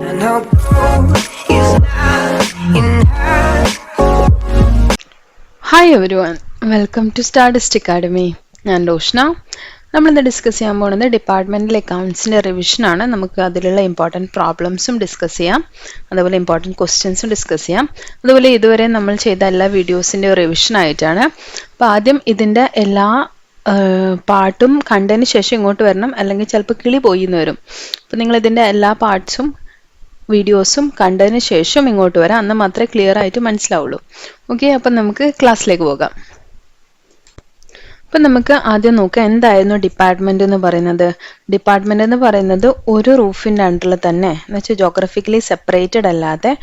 Hi everyone, welcome to Stardust Academy. ഞാൻ റോഷ്ന. നമ്മളിന്ന് discuss ചെയ്യാൻ പോകുന്നത് ഡിപ്പാർട്ട്മെന്റൽ അക്കൗണ്ട്സിന്റെ റിവിഷൻ ആണ്. നമുക്ക് അതിലുള്ള ഇമ്പോർട്ടൻറ്റ് പ്രോബ്ലംസും ഡിസ്കസ് ചെയ്യാം, അതുപോലെ ഇമ്പോർട്ടൻറ്റ് ക്വസ്റ്റ്യൻസും ഡിസ്കസ് ചെയ്യാം. അതുപോലെ ഇതുവരെ നമ്മൾ ചെയ്ത എല്ലാ വീഡിയോസിൻ്റെ റിവിഷൻ ആയിട്ടാണ്. അപ്പോൾ ആദ്യം ഇതിൻ്റെ എല്ലാ പാർട്ടും കണ്ടതിന് ശേഷം ഇങ്ങോട്ട് വരണം, അല്ലെങ്കിൽ ചിലപ്പോൾ കിളി പോയി എന്ന് വരും. അപ്പോൾ നിങ്ങൾ ഇതിൻ്റെ എല്ലാ പാർട്സും വീഡിയോസും കണ്ടതിന് ശേഷം ഇങ്ങോട്ട് വരാം, അന്ന് മാത്രമേ ക്ലിയർ ആയിട്ട് മനസ്സിലാവുള്ളൂ. ഓക്കെ, അപ്പം നമുക്ക് ക്ലാസ്സിലേക്ക് പോകാം. അപ്പം നമുക്ക് ആദ്യം നോക്കാം എന്തായിരുന്നു ഡിപ്പാർട്ട്മെന്റ് എന്ന് പറയുന്നത്. ഡിപ്പാർട്ട്മെന്റ് എന്ന് പറയുന്നത് ഒരു റൂഫിൻ്റെ അണ്ടറിൽ തന്നെ, എന്ന് വെച്ചാൽ ജോഗ്രഫിക്കലി സെപ്പറേറ്റഡ് അല്ലാതെ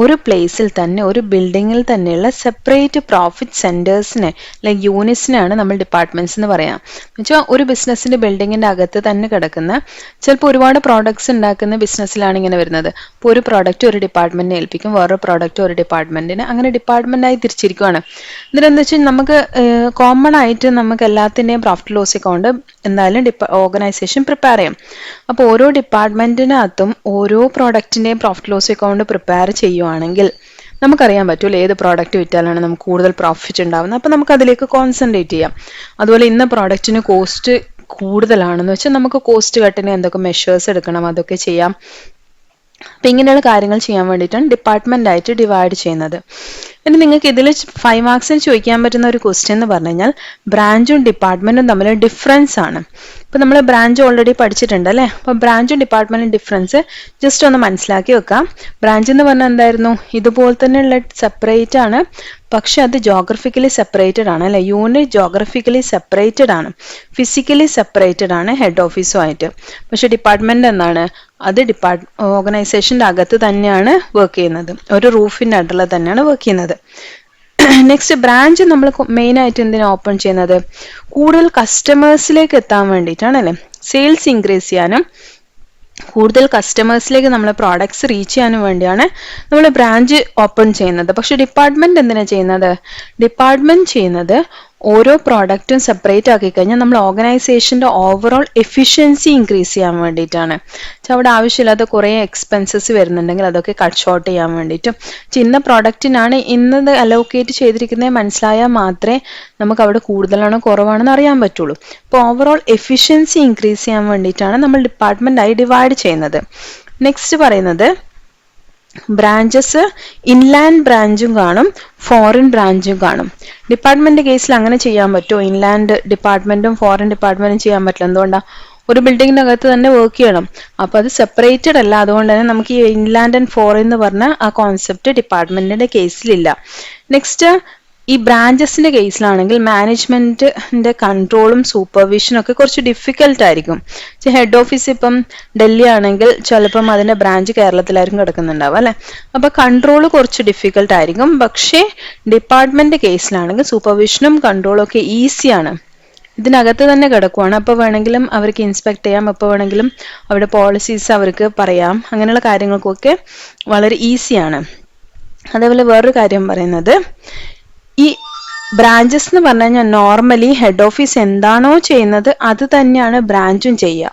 ഒരു പ്ലേസിൽ തന്നെ, ഒരു ബിൽഡിങ്ങിൽ തന്നെയുള്ള സെപ്പറേറ്റ് പ്രോഫിറ്റ് സെന്റേഴ്സിനെ ലൈക്ക് യൂണിറ്റ്സിനെയാണ് നമ്മൾ ഡിപ്പാർട്ട്മെന്റ്സ് എന്ന് പറയാം. എന്ന് വെച്ചാൽ ഒരു ബിസിനസ്സിന്റെ ബിൽഡിങ്ങിന്റെ അകത്ത് തന്നെ കിടക്കുന്ന, ചിലപ്പോൾ ഒരുപാട് പ്രോഡക്ട്സ് ഉണ്ടാക്കുന്ന ബിസിനസ്സിലാണ് ഇങ്ങനെ വരുന്നത്. ഇപ്പോൾ ഒരു പ്രോഡക്റ്റ് ഒരു ഡിപ്പാർട്ട്മെന്റിനെ ഏൽപ്പിക്കും, വേറൊരു പ്രോഡക്റ്റ് ഒരു ഡിപ്പാർട്ട്മെന്റിന്, അങ്ങനെ ഡിപ്പാർട്ട്മെന്റായി തിരിച്ചിരിക്കുകയാണ്. ഇതിലെന്താ വെച്ചാൽ നമുക്ക് കോമൺ ആയിട്ട് നമുക്ക് എല്ലാത്തിൻ്റെയും പ്രോഫിറ്റ് ലോസ് അക്കൗണ്ട് എന്തായാലും ഓർഗനൈസേഷൻ പ്രിപ്പയർ ചെയ്യും. അപ്പോൾ ഓരോ ഡിപ്പാർട്ട്മെന്റിനകത്തും ഓരോ പ്രോഡക്റ്റിന്റെയും പ്രോഫിറ്റ് ലോസ് അക്കൗണ്ട് പ്രിപ്പയർ ചെയ്യുവാണെങ്കിൽ നമുക്കറിയാൻ പറ്റുമല്ലോ ഏത് പ്രോഡക്റ്റ് വിറ്റാലാണ് നമുക്ക് കൂടുതൽ പ്രോഫിറ്റ് ഉണ്ടാവുന്നത്. അപ്പോൾ നമുക്ക് അതിലേക്ക് കോൺസെൻട്രേറ്റ് ചെയ്യാം. അതുപോലെ ഇന്ന പ്രോഡക്റ്റിന് കോസ്റ്റ് കൂടുതലാണെന്ന് വെച്ചാൽ നമുക്ക് കോസ്റ്റ് കട്ടിന് എന്തൊക്കെ മെഷേഴ്സ് എടുക്കണം അതൊക്കെ ചെയ്യാം. അപ്പം ഇങ്ങനെയുള്ള കാര്യങ്ങൾ ചെയ്യാൻ വേണ്ടിയിട്ടാണ് ഡിപ്പാർട്ട്മെന്റ് ആയിട്ട് ഡിവൈഡ് ചെയ്യുന്നത്. ഇനി നിങ്ങൾക്ക് ഇതിൽ 5 മാർക്സിന് ചോദിക്കാൻ പറ്റുന്ന ഒരു ക്വസ്റ്റ്യൻ എന്ന് പറഞ്ഞു കഴിഞ്ഞാൽ ബ്രാഞ്ചും ഡിപ്പാർട്ട്മെന്റും തമ്മിൽ ഡിഫറൻസ് ആണ്. ഇപ്പം നമ്മൾ ബ്രാഞ്ച് ഓൾറെഡി പഠിച്ചിട്ടുണ്ട് അല്ലേ. അപ്പം ബ്രാഞ്ചും ഡിപ്പാർട്ട്മെന്റും ഡിഫറൻസ് ജസ്റ്റ് ഒന്ന് മനസ്സിലാക്കി വെക്കാം. ബ്രാഞ്ച് എന്ന് പറഞ്ഞാൽ എന്തായിരുന്നു, ഇതുപോലെ തന്നെയുള്ള സെപ്പറേറ്റ് ആണ്, പക്ഷെ അത് ജോഗ്രഫിക്കലി സെപ്പറേറ്റഡ് ആണ് അല്ലെ. യൂണിറ്റ് ജോഗ്രഫിക്കലി സെപ്പറേറ്റഡ് ആണ്, ഫിസിക്കലി സെപ്പറേറ്റഡ് ആണ് ഹെഡ് ഓഫീസുമായിട്ട്. പക്ഷെ ഡിപ്പാർട്ട്മെന്റ് എന്താണ്, അത് ഓർഗനൈസേഷൻ്റെ അകത്ത് തന്നെയാണ് വർക്ക് ചെയ്യുന്നത്, ഒരു റൂഫിൻ്റെ അണ്ടറിൽ തന്നെയാണ് വർക്ക് ചെയ്യുന്നത്. നെക്സ്റ്റ്, ബ്രാഞ്ച് നമ്മൾ മെയിൻ ആയിട്ട് എന്തിനാണ് ഓപ്പൺ ചെയ്യുന്നത്, കൂടുതൽ കസ്റ്റമേഴ്സിലേക്ക് എത്താൻ വേണ്ടിയിട്ടാണ് അല്ലേ. സെയിൽസ് ഇൻക്രീസ് ചെയ്യാനും കൂടുതൽ കസ്റ്റമേഴ്സിലേക്ക് നമ്മളെ പ്രോഡക്ട്സ് റീച്ച് ചെയ്യാനും വേണ്ടിയാണ് നമ്മൾ ബ്രാഞ്ച് ഓപ്പൺ ചെയ്യുന്നത്. പക്ഷെ ഡിപ്പാർട്ട്മെന്റ് എന്തിനാണ് ചെയ്യുന്നത്, ഡിപ്പാർട്ട്മെന്റ് ചെയ്യുന്നത് ഓരോ പ്രോഡക്റ്റും സെപ്പറേറ്റ് ആക്കി കഴിഞ്ഞാൽ നമ്മൾ ഓർഗനൈസേഷൻ്റെ ഓവറോൾ എഫിഷ്യൻസി ഇൻക്രീസ് ചെയ്യാൻ വേണ്ടിയിട്ടാണ്. അവിടെ ആവശ്യമില്ലാത്ത കുറേ എക്സ്പെൻസസ് വരുന്നുണ്ടെങ്കിൽ അതൊക്കെ കട്ട് ഷോർട്ട് ചെയ്യാൻ വേണ്ടിയിട്ടും, ഇന്ന പ്രോഡക്റ്റിനാണ് ഇന്നത് അലോക്കേറ്റ് ചെയ്തിരിക്കുന്നത് മനസ്സിലായാൽ മാത്രമേ നമുക്ക് അവിടെ കൂടുതലാണോ കുറവാണെന്ന് അറിയാൻ പറ്റുള്ളൂ. അപ്പോൾ ഓവറോൾ എഫിഷ്യൻസി ഇൻക്രീസ് ചെയ്യാൻ വേണ്ടിയിട്ടാണ് നമ്മൾ ഡിപ്പാർട്ട്മെന്റായി ഡിവൈഡ് ചെയ്യുന്നത്. നെക്സ്റ്റ് പറയുന്നത് ബ്രാഞ്ചസ് ഇൻലാൻഡ് ബ്രാഞ്ചും കാണും, ഫോറിൻ ബ്രാഞ്ചും കാണും. ഡിപ്പാർട്ട്മെന്റ് കേസിൽ അങ്ങനെ ചെയ്യാൻ പറ്റുമോ, ഇൻലാൻഡ് ഡിപ്പാർട്ട്മെന്റും ഫോറിൻ ഡിപ്പാർട്ട്മെന്റും ചെയ്യാൻ പറ്റില്ല. എന്തുകൊണ്ടാണ്, ഒരു ബിൽഡിങ്ങിനകത്ത് തന്നെ വർക്ക് ചെയ്യണം. അപ്പോൾ അത് സെപ്പറേറ്റഡ് അല്ല, അതുകൊണ്ട് തന്നെ നമുക്ക് ഈ ഇൻലാൻഡ് ആൻഡ് ഫോറിൻ എന്ന് പറഞ്ഞ ആ കോൺസെപ്റ്റ് ഡിപ്പാർട്ട്മെന്റിന്റെ കേസിലില്ല. നെക്സ്റ്റ്, ഈ ബ്രാഞ്ചസിന്റെ കേസിലാണെങ്കിൽ മാനേജ്മെന്റിന്റെ കൺട്രോളും സൂപ്പർവിഷനും ഒക്കെ കുറച്ച് ഡിഫിക്കൽട്ട് ആയിരിക്കും. ഹെഡ് ഓഫീസ് ഇപ്പം ഡൽഹി ആണെങ്കിൽ ചിലപ്പം അതിന്റെ ബ്രാഞ്ച് കേരളത്തിലായിരിക്കും കിടക്കുന്നുണ്ടാവും അല്ലെ. അപ്പൊ കൺട്രോൾ കുറച്ച് ഡിഫിക്കൽട്ട് ആയിരിക്കും. പക്ഷേ ഡിപ്പാർട്ട്മെന്റ് കേസിലാണെങ്കിൽ സൂപ്പർവിഷനും കൺട്രോളും ഒക്കെ ഈസിയാണ്, ഇതിനകത്ത് തന്നെ കിടക്കുവാണ്. അപ്പോൾ വേണമെങ്കിലും അവർക്ക് ഇൻസ്പെക്ട് ചെയ്യാം, അപ്പോൾ വേണമെങ്കിലും അവരുടെ പോളിസീസ് അവർക്ക് പറയാം, അങ്ങനെയുള്ള കാര്യങ്ങൾക്കൊക്കെ വളരെ ഈസിയാണ്. അതേപോലെ വേറൊരു കാര്യം പറയുന്നത്, ഈ ബ്രാഞ്ചസ് എന്ന് പറഞ്ഞു കഴിഞ്ഞാൽ നോർമലി ഹെഡ് ഓഫീസ് എന്താണോ ചെയ്യുന്നത് അത് തന്നെയാണ് ബ്രാഞ്ചും ചെയ്യുക.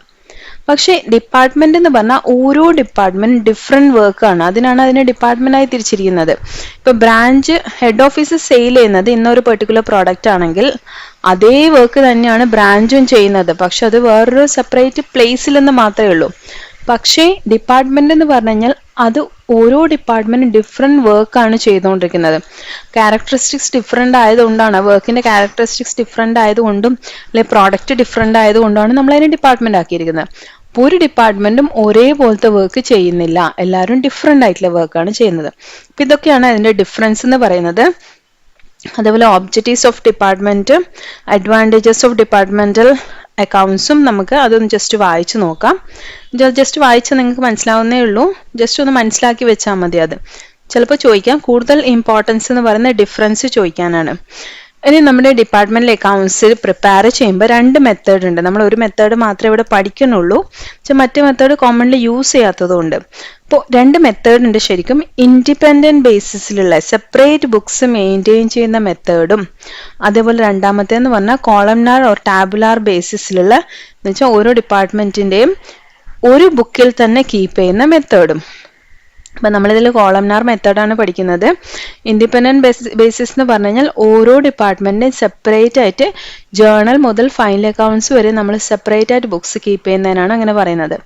പക്ഷേ ഡിപ്പാർട്ട്മെന്റ് എന്ന് പറഞ്ഞാൽ ഓരോ ഡിപ്പാർട്ട്മെന്റ് ഡിഫറെന്റ് വർക്കാണ്, അതിനാണ് അതിനെ ഡിപ്പാർട്ട്മെന്റായി തിരിച്ചിരിക്കുന്നത്. ഇപ്പൊ ബ്രാഞ്ച് ഹെഡ് ഓഫീസ് സെയിൽ ചെയ്യുന്നത് ഇന്നൊരു പെർട്ടിക്കുലർ പ്രോഡക്റ്റ് ആണെങ്കിൽ അതേ വർക്ക് തന്നെയാണ് ബ്രാഞ്ചും ചെയ്യുന്നത്, പക്ഷെ അത് വേറൊരു സെപ്പറേറ്റ് പ്ലേസിൽ നിന്ന് മാത്രമേ ഉള്ളൂ. പക്ഷേ ഡിപ്പാർട്ട്മെന്റ് എന്ന് പറഞ്ഞു കഴിഞ്ഞാൽ അത് ഓരോ ഡിപ്പാർട്ട്മെന്റും ഡിഫറെന്റ് വർക്കാണ് ചെയ്തുകൊണ്ടിരിക്കുന്നത്. ക്യാരക്ടറിസ്റ്റിക്സ് ഡിഫറെന്റ് ആയതുകൊണ്ടാണ്, വർക്കിന്റെ ക്യാരക്ടറിസ്റ്റിക്സ് ഡിഫറെന്റ് ആയതുകൊണ്ടും അല്ലെങ്കിൽ പ്രോഡക്റ്റ് ഡിഫറെന്റ് ആയതുകൊണ്ടാണ് നമ്മൾ അതിനെ ഡിപ്പാർട്ട്മെന്റ് ആക്കിയിരിക്കുന്നത്. അപ്പോൾ ഒരു ഡിപ്പാർട്ട്മെന്റും ഒരേപോലത്തെ വർക്ക് ചെയ്യുന്നില്ല, എല്ലാവരും ഡിഫറെന്റ് ആയിട്ടുള്ള വർക്കാണ് ചെയ്യുന്നത്. അപ്പം ഇതൊക്കെയാണ് അതിന്റെ ഡിഫറൻസ് എന്ന് പറയുന്നത്. അതേപോലെ objectives of department, advantages of departmental അക്കൗണ്ട്സും നമുക്ക് അതൊന്ന് ജസ്റ്റ് വായിച്ചു നോക്കാം. ജസ്റ്റ് വായിച്ചാൽ നിങ്ങൾക്ക് മനസ്സിലാവുന്നേ ഉള്ളൂ, ജസ്റ്റ് ഒന്ന് മനസ്സിലാക്കി വെച്ചാൽ മതി. അത് ചിലപ്പോൾ ചോദിക്കാം, കൂടുതൽ ഇമ്പോർട്ടൻസ് എന്ന് പറയുന്ന ഡിഫറൻസ് ചോദിക്കാനാണ്. ഇനി നമ്മുടെ ഡിപ്പാർട്ട്മെന്റൽ അക്കൗണ്ട്സ് പ്രിപ്പയർ ചെയ്യുമ്പോൾ 2 മെത്തേഡ് ഉണ്ട്. നമ്മൾ ഒരു മെത്തേഡ് മാത്രമേ ഇവിടെ പഠിക്കുന്നുള്ളൂ, മറ്റേ മെത്തേഡ് കോമൺലി യൂസ് ചെയ്യാത്തതുകൊണ്ട്. അപ്പോൾ 2 മെത്തേഡ് ഉണ്ട് ശരിക്കും. ഇൻഡിപെൻഡന്റ് ബേസിസിലുള്ള സെപ്പറേറ്റ് ബുക്സ് മെയിൻറ്റെയിൻ ചെയ്യുന്ന മെത്തേഡും, അതേപോലെ രണ്ടാമത്തേന്ന് പറഞ്ഞാൽ കോളംനാർ ഓർ ടാബുലാർ ബേസിസിലുള്ള, എന്ന് വെച്ചാൽ ഓരോ ഡിപ്പാർട്ട്മെന്റിന്റെയും ഒരു ബുക്കിൽ തന്നെ കീപ്പ് ചെയ്യുന്ന മെത്തേഡും. അപ്പം നമ്മളിതിൽ കോളംനാർ മെത്തേഡാണ് പഠിക്കുന്നത്. ഇൻഡിപെൻഡൻറ്റ് ബേസിസ് എന്ന് പറഞ്ഞു കഴിഞ്ഞാൽ ഓരോ ഡിപ്പാർട്ട്മെൻറ്റിനും സെപ്പറേറ്റ് ആയിട്ട് ജേർണൽ മുതൽ ഫൈനൽ അക്കൗണ്ട്സ് വരെ നമ്മൾ സെപ്പറേറ്റ് ആയിട്ട് ബുക്സ് കീപ്പ് ചെയ്യുന്നതിനാണ് അങ്ങനെ പറയുന്നത്.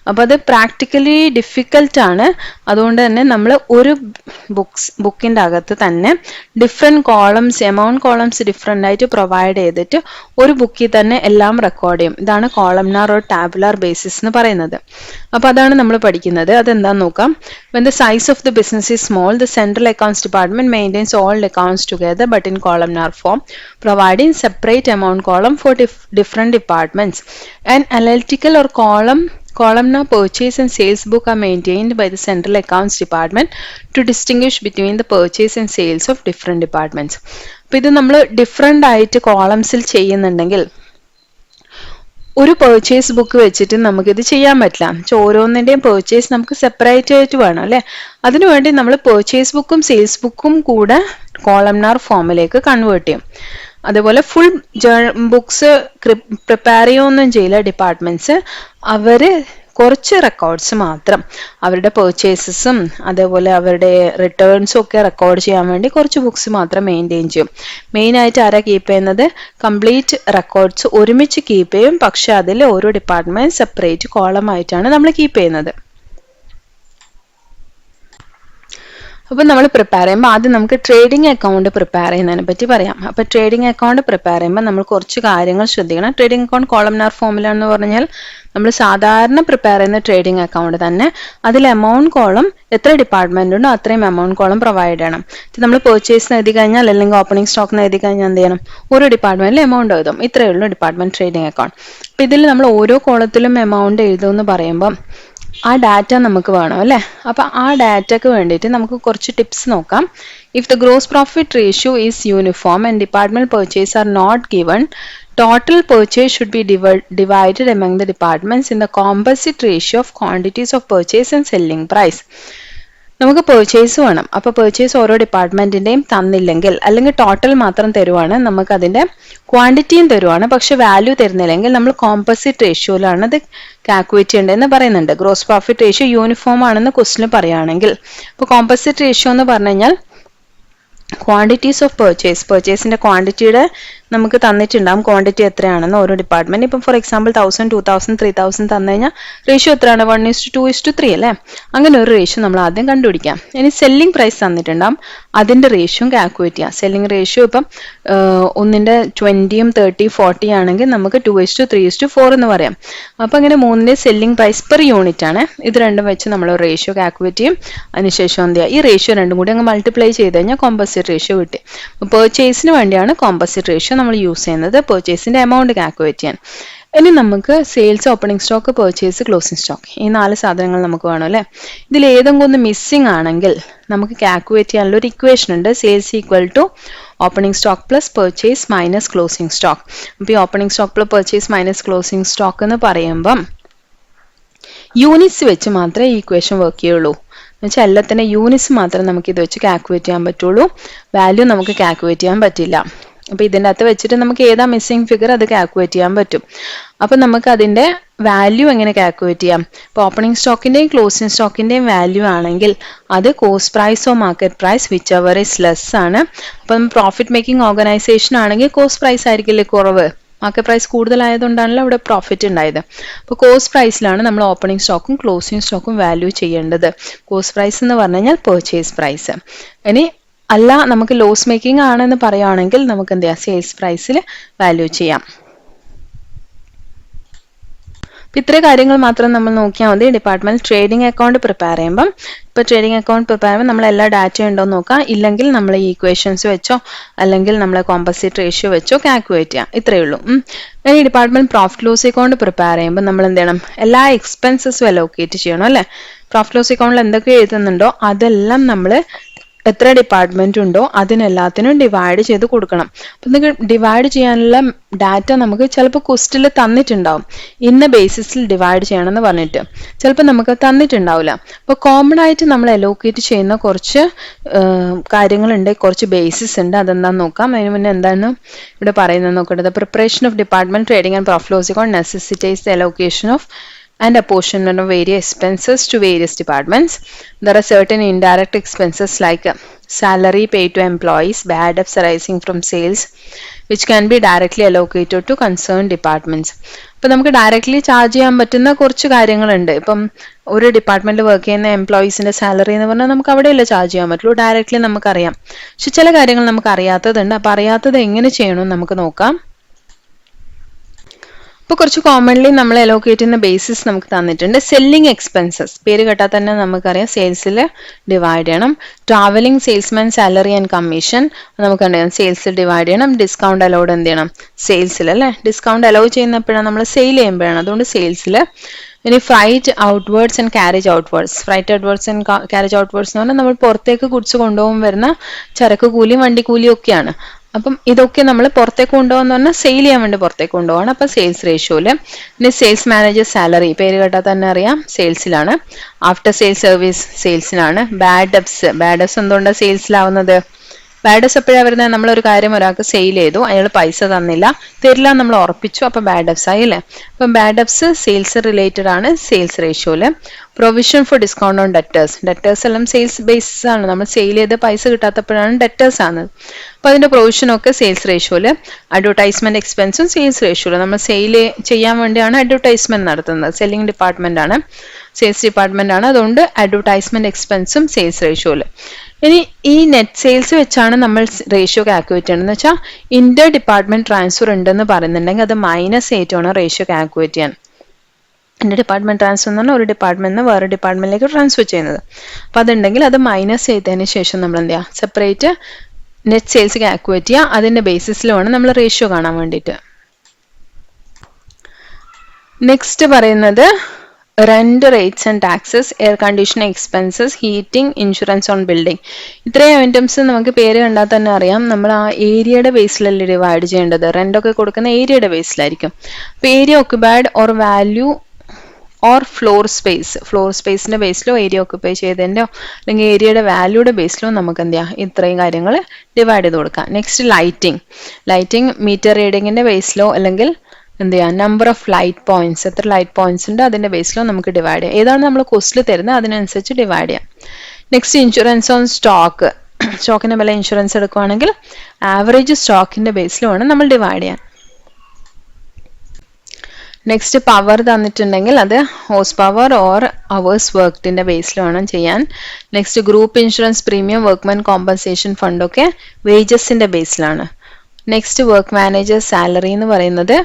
അപ്പോൾ അത് പ്രാക്ടിക്കലി ഡിഫിക്കൽട്ടാണ്. അതുകൊണ്ട് തന്നെ നമ്മൾ ഒരു ബുക്കിൻ്റെ അകത്ത് തന്നെ different columns, amount columns different ആയിട്ട് പ്രൊവൈഡ് ചെയ്തിട്ട് ഒരു ബുക്കിൽ തന്നെ എല്ലാം റെക്കോർഡ് ചെയ്യും. ഇതാണ് കോളംനാർ ഓർ ടാബുലാർ ബേസിസ് എന്ന് പറയുന്നത്. അപ്പോൾ അതാണ് നമ്മൾ പഠിക്കുന്നത്. അതെന്താണെന്ന് നോക്കാം. When the size of the business is small, the central accounts department maintains all accounts together but in columnar form, providing separate amount column for different departments. An analytical or columnar purchase and sales book are maintained by the central accounts department to distinguish between the purchase and sales of different departments. അപ്പോൾ ഇത് നമ്മൾ different ആയിട്ട് കോളംസിൽ ചെയ്യുന്നുണ്ടെങ്കിൽ ഒരു purchase book വെച്ചിട്ട് നമുക്കിത് ചെയ്യാൻ പറ്റില്ല. ഓരോന്നിൻ്റെയും പേർച്ചേസ് നമുക്ക് സെപ്പറേറ്റ് ആയിട്ട് വേണം അല്ലേ. അതിനുവേണ്ടി നമ്മൾ പേർച്ചേസ് ബുക്കും സെയിൽസ് ബുക്കും കൂടെ കോളംനാർ ഫോമിലേക്ക് കൺവേർട്ട് ചെയ്യും. അതുപോലെ ഫുൾ ബുക്സ് പ്രിപ്പയർ ചെയ്യുകയൊന്നും ചെയ്യില്ല ഡിപ്പാർട്ട്മെൻറ്റ്സ്. അവർ കുറച്ച് റെക്കോർഡ്സ് മാത്രം, അവരുടെ പേർച്ചേസസും അതേപോലെ അവരുടെ റിട്ടേൺസും ഒക്കെ റെക്കോർഡ് ചെയ്യാൻ വേണ്ടി കുറച്ച് ബുക്സ് മാത്രം മെയിൻറ്റെയിൻ ചെയ്യും. മെയിനായിട്ട് ആരാ കീപ്പ് ചെയ്യുന്നത്? കംപ്ലീറ്റ് റെക്കോർഡ്സ് ഒരുമിച്ച് കീപ്പ് ചെയ്യും. പക്ഷെ അതിൽ ഓരോ ഡിപ്പാർട്ട്മെൻറ്റ് സെപ്പറേറ്റ് കോളമായിട്ടാണ് നമ്മൾ കീപ്പ് ചെയ്യുന്നത്. അപ്പോൾ നമ്മൾ പ്രിപ്പയർ ചെയ്യുമ്പോൾ ആദ്യം നമുക്ക് ട്രേഡിംഗ് അക്കൗണ്ട് പ്രിപ്പയർ ചെയ്യുന്നതിനെ പറ്റി പറയാം. അപ്പോൾ ട്രേഡിംഗ് അക്കൗണ്ട് പ്രിപ്പയർ ചെയ്യുമ്പോൾ നമ്മൾ കുറച്ച് കാര്യങ്ങൾ ശ്രദ്ധിക്കണം. ട്രേഡിംഗ് അക്കൗണ്ട് കോളംനാർ ഫോമിലാണെന്ന് പറഞ്ഞാൽ നമ്മൾ സാധാരണ പ്രിപ്പയർ ചെയ്യുന്ന ട്രേഡിംഗ് അക്കൗണ്ട് തന്നെ അതിൽ എമൗണ്ട് കോളം എത്ര ഡിപ്പാർട്ട്മെന്റ് ഉണ്ടോ അത്രയും എമൗണ്ട് കോളം പ്രൊവൈഡ് ചെയ്യണം. നമ്മൾ പർച്ചേസിന് എഴുതി കഴിഞ്ഞാൽ അല്ലെങ്കിൽ ഓപ്പണിംഗ് സ്റ്റോക്കിന് എഴുതി കഴിഞ്ഞാൽ എന്ത് ചെയ്യണം? ഓരോ ഡിപ്പാർട്ട്മെന്റിൽ എമൗണ്ട് എഴുതും. ഇത്രയേ ഉള്ളൂ ഡിപ്പാർട്ട്മെന്റ് ട്രേഡിംഗ് അക്കൗണ്ട്. അപ്പോൾ ഇതിൽ നമ്മൾ ഓരോ കോളത്തിലും എമൗണ്ട് എഴുതുമെന്ന് പറയുമ്പോൾ ആ ഡാറ്റ നമുക്ക് വേണം അല്ലേ. അപ്പം ആ ഡാറ്റയ്ക്ക് വേണ്ടിയിട്ട് നമുക്ക് കുറച്ച് ടിപ്സ് നോക്കാം. If the gross profit ratio is uniform and department purchase are not given, total purchase should be divided among the departments in the composite ratio of quantities of purchase and selling price. നമുക്ക് purchase വേണം. അപ്പോൾ purchase ഓരോ ഡിപ്പാർട്ട്മെന്റിന്റെയും തന്നില്ലെങ്കിൽ അല്ലെങ്കിൽ total മാത്രം തരുവാണ്, നമുക്ക് അതിന്റെ ക്വാണ്ടിറ്റിയും തരുവാണ്, പക്ഷെ വാല്യൂ തരുന്നില്ലെങ്കിൽ നമ്മൾ കോമ്പോസിറ്റ് റേഷ്യോയിലാണ് അത് കാൽക്കുലേറ്റ് ചെയ്യേണ്ടതെന്ന് പറയുന്നുണ്ട്. ഗ്രോസ് പ്രോഫിറ്റ് റേഷ്യോ യൂണിഫോം ആണെന്ന് ക്വസ്റ്റിന് പറയുകയാണെങ്കിൽ, അപ്പോൾ കോമ്പോസിറ്റ് റേഷ്യോ എന്ന് പറഞ്ഞു കഴിഞ്ഞാൽ ക്വാണ്ടിറ്റീസ് ഓഫ് പർച്ചേസിന്റെ ക്വാണ്ടിറ്റിയുടെ നമുക്ക് തന്നിട്ടുണ്ടാകും ക്വാണ്ടിറ്റി എത്രയാണെന്ന് ഓരോ ഡിപ്പാർട്ട്മെന്റ്. ഇപ്പം ഫോർ എക്സാമ്പിൾ 1000, 2000, 3000 തന്നു കഴിഞ്ഞാൽ റേഷ്യോ എത്രയാണ്? 1:2:3 അല്ലേ. അങ്ങനെ ഒരു റേഷ്യോ നമ്മൾ ആദ്യം കണ്ടുപിടിക്കാം. ഇനി സെല്ലിംഗ് പ്രൈസ് തന്നിട്ടുണ്ടാകും, അതിന്റെ റേഷ്യോ കാൽക്കുലേറ്റ് ചെയ്യാം. സെല്ലിംഗ് റേഷ്യോ ഇപ്പം 1ന്റെ 20, 30, 40 ആണെങ്കിൽ നമുക്ക് 2:3:4 എന്ന് പറയാം. അപ്പം അങ്ങനെ 3ന്റെ സെല്ലിംഗ് പ്രൈസ് പെർ യൂണിറ്റ് ആണ്. ഇത് രണ്ടും വെച്ച് നമ്മൾ റേഷ്യോ കാൽക്കുലേറ്റ് ചെയ്യും. അതിനുശേഷം എന്ത് ചെയ്യുക? ഈ റേഷ്യോ രണ്ടും കൂടി അങ്ങ് മൾട്ടിപ്ലൈ ചെയ്ത് കഴിഞ്ഞാൽ കോമ്പോസിറ്റ് റേഷ്യോ കിട്ടി. പർച്ചേസിന് വേണ്ടിയാണ് കോമ്പോസിറ്റ് റേഷ്യോ നമ്മൾ യൂസ് ചെയ്യുന്നത്, പർച്ചേസിന്റെ എമൗണ്ട് കാൽക്കുലേറ്റ് ചെയ്യാൻ. ഇനി നമുക്ക് sales, opening stock, purchase, closing stock, ഈ 4 സാധനങ്ങൾ നമുക്ക് വേണം അല്ലേ. ഇതിൽ ഏതെങ്കിലും ഒന്ന് മിസ്സിംഗ് ആണെങ്കിൽ നമുക്ക് കാൽക്കുലേറ്റ് ചെയ്യാനുള്ള ഒരു ഇക്വേഷൻ ഉണ്ട്. Sales equal to opening stock plus purchase minus closing stock. അപ്പോൾ ഈ opening stock plus purchase minus closing stock എന്ന് പറയുമ്പം യൂണിറ്റ്സ് വെച്ച് മാത്രമേ ഈ ഇക്വേഷൻ വർക്ക് ചെയ്യുള്ളൂ. എന്നുവെച്ചാൽ എല്ലാത്തിൻ്റെ യൂണിറ്റ്സ് മാത്രമേ നമുക്ക് ഇത് വെച്ച് കാൽക്കുലേറ്റ് ചെയ്യാൻ പറ്റുള്ളൂ, വാല്യൂ നമുക്ക് കാൽക്കുലേറ്റ് ചെയ്യാൻ പറ്റില്ല. അപ്പോൾ ഇതിൻ്റെ അകത്ത് വെച്ചിട്ട് നമുക്ക് ഏതാ മിസ്സിംഗ് ഫിഗർ അത് കാൽക്കുലേറ്റ് ചെയ്യാൻ പറ്റും. അപ്പം നമുക്ക് അതിൻ്റെ വാല്യൂ എങ്ങനെ കാൽക്കുലേറ്റ് ചെയ്യാം? ഇപ്പോൾ ഓപ്പണിംഗ് സ്റ്റോക്കിൻ്റെയും ക്ലോസിംഗ് സ്റ്റോക്കിൻ്റെയും വാല്യൂ ആണെങ്കിൽ അത് കോസ്റ്റ് പ്രൈസോ market price whichever is less ആണ്. അപ്പം പ്രോഫിറ്റ് മേക്കിംഗ് ഓർഗനൈസേഷൻ ആണെങ്കിൽ കോസ്റ്റ് പ്രൈസ് ആയിരിക്കില്ലേ കുറവ്, മാർക്കറ്റ് പ്രൈസ് കൂടുതലായതുകൊണ്ടാണല്ലോ ഇവിടെ പ്രോഫിറ്റ് ഉണ്ടായത്. അപ്പോൾ കോസ്റ്റ് പ്രൈസിലാണ് നമ്മൾ ഓപ്പണിംഗ് സ്റ്റോക്കും ക്ലോസിംഗ് സ്റ്റോക്കും വാല്യൂ ചെയ്യേണ്ടത്. കോസ്റ്റ് പ്രൈസ് എന്ന് പറഞ്ഞു കഴിഞ്ഞാൽ പർച്ചേസ് പ്രൈസ്. ഇനി അല്ല നമുക്ക് ലോസ് മേക്കിംഗ് ആണെന്ന് പറയുകയാണെങ്കിൽ നമുക്ക് എന്ത് ചെയ്യാം? സെയിൽസ് പ്രൈസിൽ വാല്യൂ ചെയ്യാം. ഇത്രയും കാര്യങ്ങൾ മാത്രം നമ്മൾ നോക്കിയാൽ മതി ഡിപ്പാർട്ട്മെന്റ് ട്രേഡിംഗ് അക്കൗണ്ട് പ്രിപ്പയർ ചെയ്യുമ്പം. ഇപ്പോൾ ട്രേഡിംഗ് അക്കൗണ്ട് പ്രിപ്പയർ ചെയ്യുമ്പോൾ നമ്മൾ എല്ലാ ഡാറ്റയും ഉണ്ടോ എന്ന് നോക്കാം. ഇല്ലെങ്കിൽ നമ്മൾ ഈ ഇക്വേഷൻസ് വെച്ചോ അല്ലെങ്കിൽ നമ്മൾ കോമ്പോസിറ്റ് റേഷ്യോ വെച്ചോ കാൽക്കുലേറ്റ് ചെയ്യാം. ഇത്രയേ ഉള്ളൂ. ഈ department profit loss account prepare ചെയ്യുമ്പോൾ നമ്മൾ എന്ത് ചെയ്യണം? എല്ലാ എക്സ്പെൻസസും അലോക്കേറ്റ് ചെയ്യണം അല്ലേ. പ്രോഫിറ്റ് ലോസ് അക്കൗണ്ടിൽ എന്തൊക്കെ എഴുതുന്നുണ്ടോ അതെല്ലാം നമ്മൾ എത്ര ഡിപ്പാർട്ട്മെന്റ് ഉണ്ടോ അതിനെല്ലാത്തിനും ഡിവൈഡ് ചെയ്ത് കൊടുക്കണം. അപ്പം നിങ്ങൾക്ക് ഡിവൈഡ് ചെയ്യാനുള്ള ഡാറ്റ നമുക്ക് ചിലപ്പോൾ ക്വസ്റ്റിൽ തന്നിട്ടുണ്ടാവും, ഇന്ന ബേസിസിൽ ഡിവൈഡ് ചെയ്യണമെന്ന് പറഞ്ഞിട്ട്. ചിലപ്പോൾ നമുക്ക് തന്നിട്ടുണ്ടാവില്ല. അപ്പോൾ കോമൺ ആയിട്ട് നമ്മൾ അലോക്കേറ്റ് ചെയ്യുന്ന കുറച്ച് കാര്യങ്ങളുണ്ട്, കുറച്ച് ബേസിസ് ഉണ്ട്. അതെന്താണെന്ന് നോക്കാം. അതിന് മുന്നേ എന്താണ് ഇവിടെ പറയുന്നത് നോക്കേണ്ടത്. Preparation of department trading and profit loss account necessitates the allocation of and apportionment of various expenses to various departments. There are certain indirect expenses like salary paid to employees, bad debts arising from sales, which can be directly allocated to concerned departments. ഇപ്പം നമുക്ക് directly charge ചെയ്യാൻ പറ്റുന്ന കുറച്ച് കാര്യങ്ങളുണ്ട്. ഇപ്പം ഒരു ഡിപ്പാർട്ട്മെന്റിൽ work ചെയ്യുന്ന എംപ്ലോയീസിന്റെ സാലറി എന്ന് പറഞ്ഞാൽ നമുക്ക് അവിടെയല്ലേ ചാർജ് ചെയ്യാൻ പറ്റുള്ളൂ, ഡയറക്റ്റ്ലി നമുക്കറിയാം. പക്ഷെ ചില കാര്യങ്ങൾ നമുക്ക് അറിയാത്തതുണ്ട്. അപ്പം അറിയാത്തത് എങ്ങനെ ചെയ്യണമെന്ന് നമുക്ക് നോക്കാം. ഇപ്പോൾ കുറച്ച് കോമൺലി നമ്മൾ അലോക്കേറ്റ് ചെയ്യുന്ന ബേസിസ് നമുക്ക് തന്നിട്ടുണ്ട്. സെല്ലിംഗ് എക്സ്പെൻസസ് പേര് കേട്ടാൽ തന്നെ നമുക്കറിയാം സെയിൽസിൽ ഡിവൈഡ് ചെയ്യണം. Travelling salesman salary and commission നമുക്കറിയാം സെയിൽസിൽ ഡിവൈഡ് ചെയ്യണം. ഡിസ്കൗണ്ട് അലൗഡ് എന്ത് ചെയ്യണം, സെയിൽസിൽ അല്ലേ. ഡിസ്കൗണ്ട് അലൗ ചെയ്യുന്നപ്പോഴാണ് നമ്മൾ സെയിൽ ചെയ്യുമ്പോഴാണ്, അതുകൊണ്ട് സെയിൽസിൽ. ഇനി freight outwards and carriage outwards. Freight outwards and carriage outwards എന്ന് പറഞ്ഞാൽ നമ്മൾ പുറത്തേക്ക് കുടിച്ച് കൊണ്ടുപോകാൻ വരുന്ന ചരക്ക് കൂലിയും വണ്ടി കൂലിയും ഒക്കെയാണ്. അപ്പം ഇതൊക്കെ നമ്മൾ പുറത്തേക്ക് കൊണ്ടുപോകാന്ന് പറഞ്ഞാൽ സെയിൽ ചെയ്യാൻ വേണ്ടി പുറത്തേക്ക് കൊണ്ടുപോകണം. അപ്പം സെയിൽസ് റേഷ്യോയില്. ഇനി സെയിൽസ് മാനേജർ സാലറി പേര് കേട്ടാൽ തന്നെ അറിയാം സെയിൽസിലാണ്. ആഫ്റ്റർ സെയിൽസ് സർവീസ് സെയിൽസിലാണ്. ബാഡ് ഡെബ്സ് എന്തുകൊണ്ടാണ് സെയിൽസിലാവുന്നത്? ബാഡ് ഡെബ്സ് എപ്പോഴാണ് വരുന്നത്? നമ്മളൊരു കാര്യം ഒരാൾക്ക് സെയിൽ ചെയ്തു, അയാൾ പൈസ തരില്ല നമ്മൾ ഉറപ്പിച്ചു, അപ്പം ബാഡ് ഡെബ്സ് ആയില്ലേ. അപ്പം ബാഡ് ഡെബ്സ് സെയിൽസ് റിലേറ്റഡ് ആണ് സെയിൽസ് റേഷ്യോയില്. Provision for discount on debtors എല്ലാം സെയിൽസ് ബേസിസ് ആണ്. നമ്മൾ സെയിൽ ചെയ്ത് പൈസ കിട്ടാത്തപ്പോഴാണ് ഡെറ്റേഴ്സ് ആകുന്നത്. അപ്പൊ അതിന്റെ പ്രൊവിഷനൊക്കെ സെയിൽസ് റേഷ്യോയില്. അഡ്വർടൈസ്മെന്റ് എക്സ്പെൻസും സെയിൽസ് റേഷ്യോയില്. നമ്മൾ സെയിൽ ചെയ്യാൻ വേണ്ടിയാണ് അഡ്വർടൈസ്മെന്റ് നടത്തുന്നത്. സെല്ലിംഗ് ഡിപ്പാർട്ട്മെന്റ് ആണ്, സെയിൽസ് ഡിപ്പാർട്ട്മെന്റ് ആണ്, അതുകൊണ്ട് അഡ്വർടൈസ്മെന്റ് എക്സ്പെൻസും സെയിൽസ് റേഷ്യോയില്. ഇനി ഈ നെറ്റ് സെയിൽസ് വെച്ചാണ് നമ്മൾ റേഷ്യോ കാൽക്കുലേറ്റ് ചെയ്യണം. എന്ന് വെച്ചാൽ ഇന്റർ ഡിപ്പാർട്ട്മെന്റ് ട്രാൻസ്ഫർ ഉണ്ടെന്ന് പറയുന്നുണ്ടെങ്കിൽ അത് -8 ആണ് റേഷ്യോ കാൽക്കുലേറ്റ് ചെയ്യാൻ. ഇന്റർ ഡിപ്പാർട്ട്മെന്റ് ട്രാൻസ്ഫർ എന്ന് പറഞ്ഞാൽ ഒരു ഡിപ്പാർട്ട്മെന്റ് നിന്ന് വേറെ ഡിപ്പാർട്ട്മെന്റിലേക്ക് ട്രാൻസ്ഫർ ചെയ്യുന്നത്. അപ്പൊ അതുണ്ടെങ്കിൽ അത് -8 ശേഷം നമ്മൾ എന്ത് ചെയ്യുക, സെപ്പറേറ്റ് നെറ്റ് സെയിൽസ് കാൽക്കുലേറ്റ് ചെയ്യുക. അതിന്റെ ബേസിസിൽ വേണം നമ്മൾ റേഷ്യോ കാണാൻ വേണ്ടിയിട്ട്. നെക്സ്റ്റ് പറയുന്നത് rent, rates and taxes, air conditioning expenses, heating, insurance on building. ഇത്രയും ഐറ്റംസ് നമുക്ക് പേര് കണ്ടാൽ തന്നെ അറിയാം നമ്മൾ ആ ഏരിയയുടെ ബേസിലല്ലേ ഡിവൈഡ് ചെയ്യേണ്ടത്. റെന്റ് ഒക്കെ കൊടുക്കുന്ന ഏരിയയുടെ ബേസിലായിരിക്കും. അപ്പൊ area occupied or value or floor സ്പേസിന്റെ ബേസിലോ ഏരിയ ഓക്യുപ്പൈ ചെയ്തതിൻ്റെയോ അല്ലെങ്കിൽ ഏരിയയുടെ വാല്യൂയുടെ ബേസിലോ നമുക്ക് എന്ത് ചെയ്യാം, ഇത്രയും കാര്യങ്ങൾ ഡിവൈഡ് ചെയ്ത് കൊടുക്കാം. നെക്സ്റ്റ് ലൈറ്റിംഗ് മീറ്റർ റീഡിങ്ങിന്റെ ബേസിലോ അല്ലെങ്കിൽ എന്ത് ചെയ്യാം, നമ്പർ ഓഫ് ലൈറ്റ് പോയിന്റ്സ്, എത്ര ലൈറ്റ് പോയിന്റ്സ് ഉണ്ട് അതിന്റെ ബേസിലോ നമുക്ക് ഡിവൈഡ് ചെയ്യാം. ഏതാണ് നമ്മൾ കോസ്റ്റിൽ തരുന്നത് അതിനനുസരിച്ച് ഡിവൈഡ് ചെയ്യാം. നെക്സ്റ്റ് ഇൻഷുറൻസ് ഓൺ സ്റ്റോക്കിന്റെ മേലെ ഇൻഷുറൻസ് എടുക്കുകയാണെങ്കിൽ ആവറേജ് സ്റ്റോക്കിന്റെ ബേസിലുമാണ് നമ്മൾ ഡിവൈഡ് ചെയ്യാൻ. നെക്സ്റ്റ് പവർ തന്നിട്ടുണ്ടെങ്കിൽ അത് ഹോഴ്സ് പവർ ഓർ അവേഴ്സ് വർക്ക്ഡിന്റെ ബേസിൽ വേണം ചെയ്യാൻ. Next group insurance premium, workman compensation fund ഒക്കെ വേജസിന്റെ ബേസിലാണ്. നെക്സ്റ്റ് വർക്ക് മാനേജർ സാലറി എന്ന് പറയുന്നത്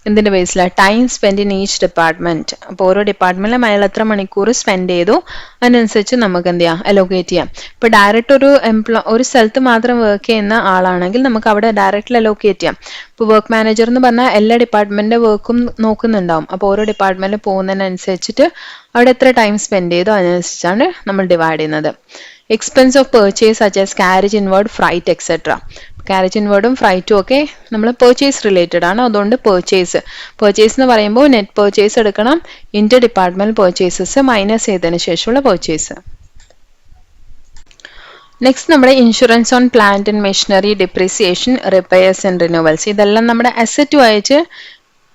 എന്തിന്റെ ബേസിലാണ്, time spend in each department. അപ്പോൾ ഓരോ ഡിപ്പാർട്ട്മെന്റിലും അയാൾ എത്ര മണിക്കൂർ സ്പെൻഡ് ചെയ്തു അതിനനുസരിച്ച് നമുക്ക് എന്ത് ചെയ്യാം, അലോക്കേറ്റ് ചെയ്യാം. ഇപ്പൊ ഡയറക്റ്റ് ഒരു സ്ഥലത്ത് മാത്രം വർക്ക് ചെയ്യുന്ന ആളാണെങ്കിൽ നമുക്ക് അവിടെ ഡയറക്റ്റ്ലി അലോക്കേറ്റ് ചെയ്യാം. ഇപ്പോൾ വർക്ക് മാനേജർ എന്ന് പറഞ്ഞാൽ എല്ലാ ഡിപ്പാർട്ട്മെന്റിന്റെ വർക്കും നോക്കുന്നുണ്ടാവും. അപ്പോൾ ഓരോ ഡിപ്പാർട്ട്മെന്റിൽ പോകുന്നതിനനുസരിച്ചിട്ട് അവിടെ എത്ര ടൈം സ്പെൻഡ് ചെയ്തോ അതിനനുസരിച്ചാണ് നമ്മൾ ഡിവൈഡ് ചെയ്യുന്നത്. Expense of purchase such as carriage inward, freight etcetera. Carriage ഇൻവേർഡും ഫ്രൈറ്റും ഒക്കെ നമ്മൾ പെർച്ചേസ് റിലേറ്റഡ് ആണ്. അതുകൊണ്ട് പെർച്ചേസ് എന്ന് പറയുമ്പോൾ നെറ്റ് പെർച്ചേസ് എടുക്കണം, ഇന്റർ ഡിപ്പാർട്ട്മെന്റ് പെർച്ചേസസ് മൈനസ് ചെയ്തതിന് ശേഷമുള്ള പെർച്ചേസ്. നെക്സ്റ്റ് നമ്മുടെ insurance on plant and machinery, depreciation, repairs and renewals. ഇതെല്ലാം നമ്മുടെ അസറ്റുമായിട്ട്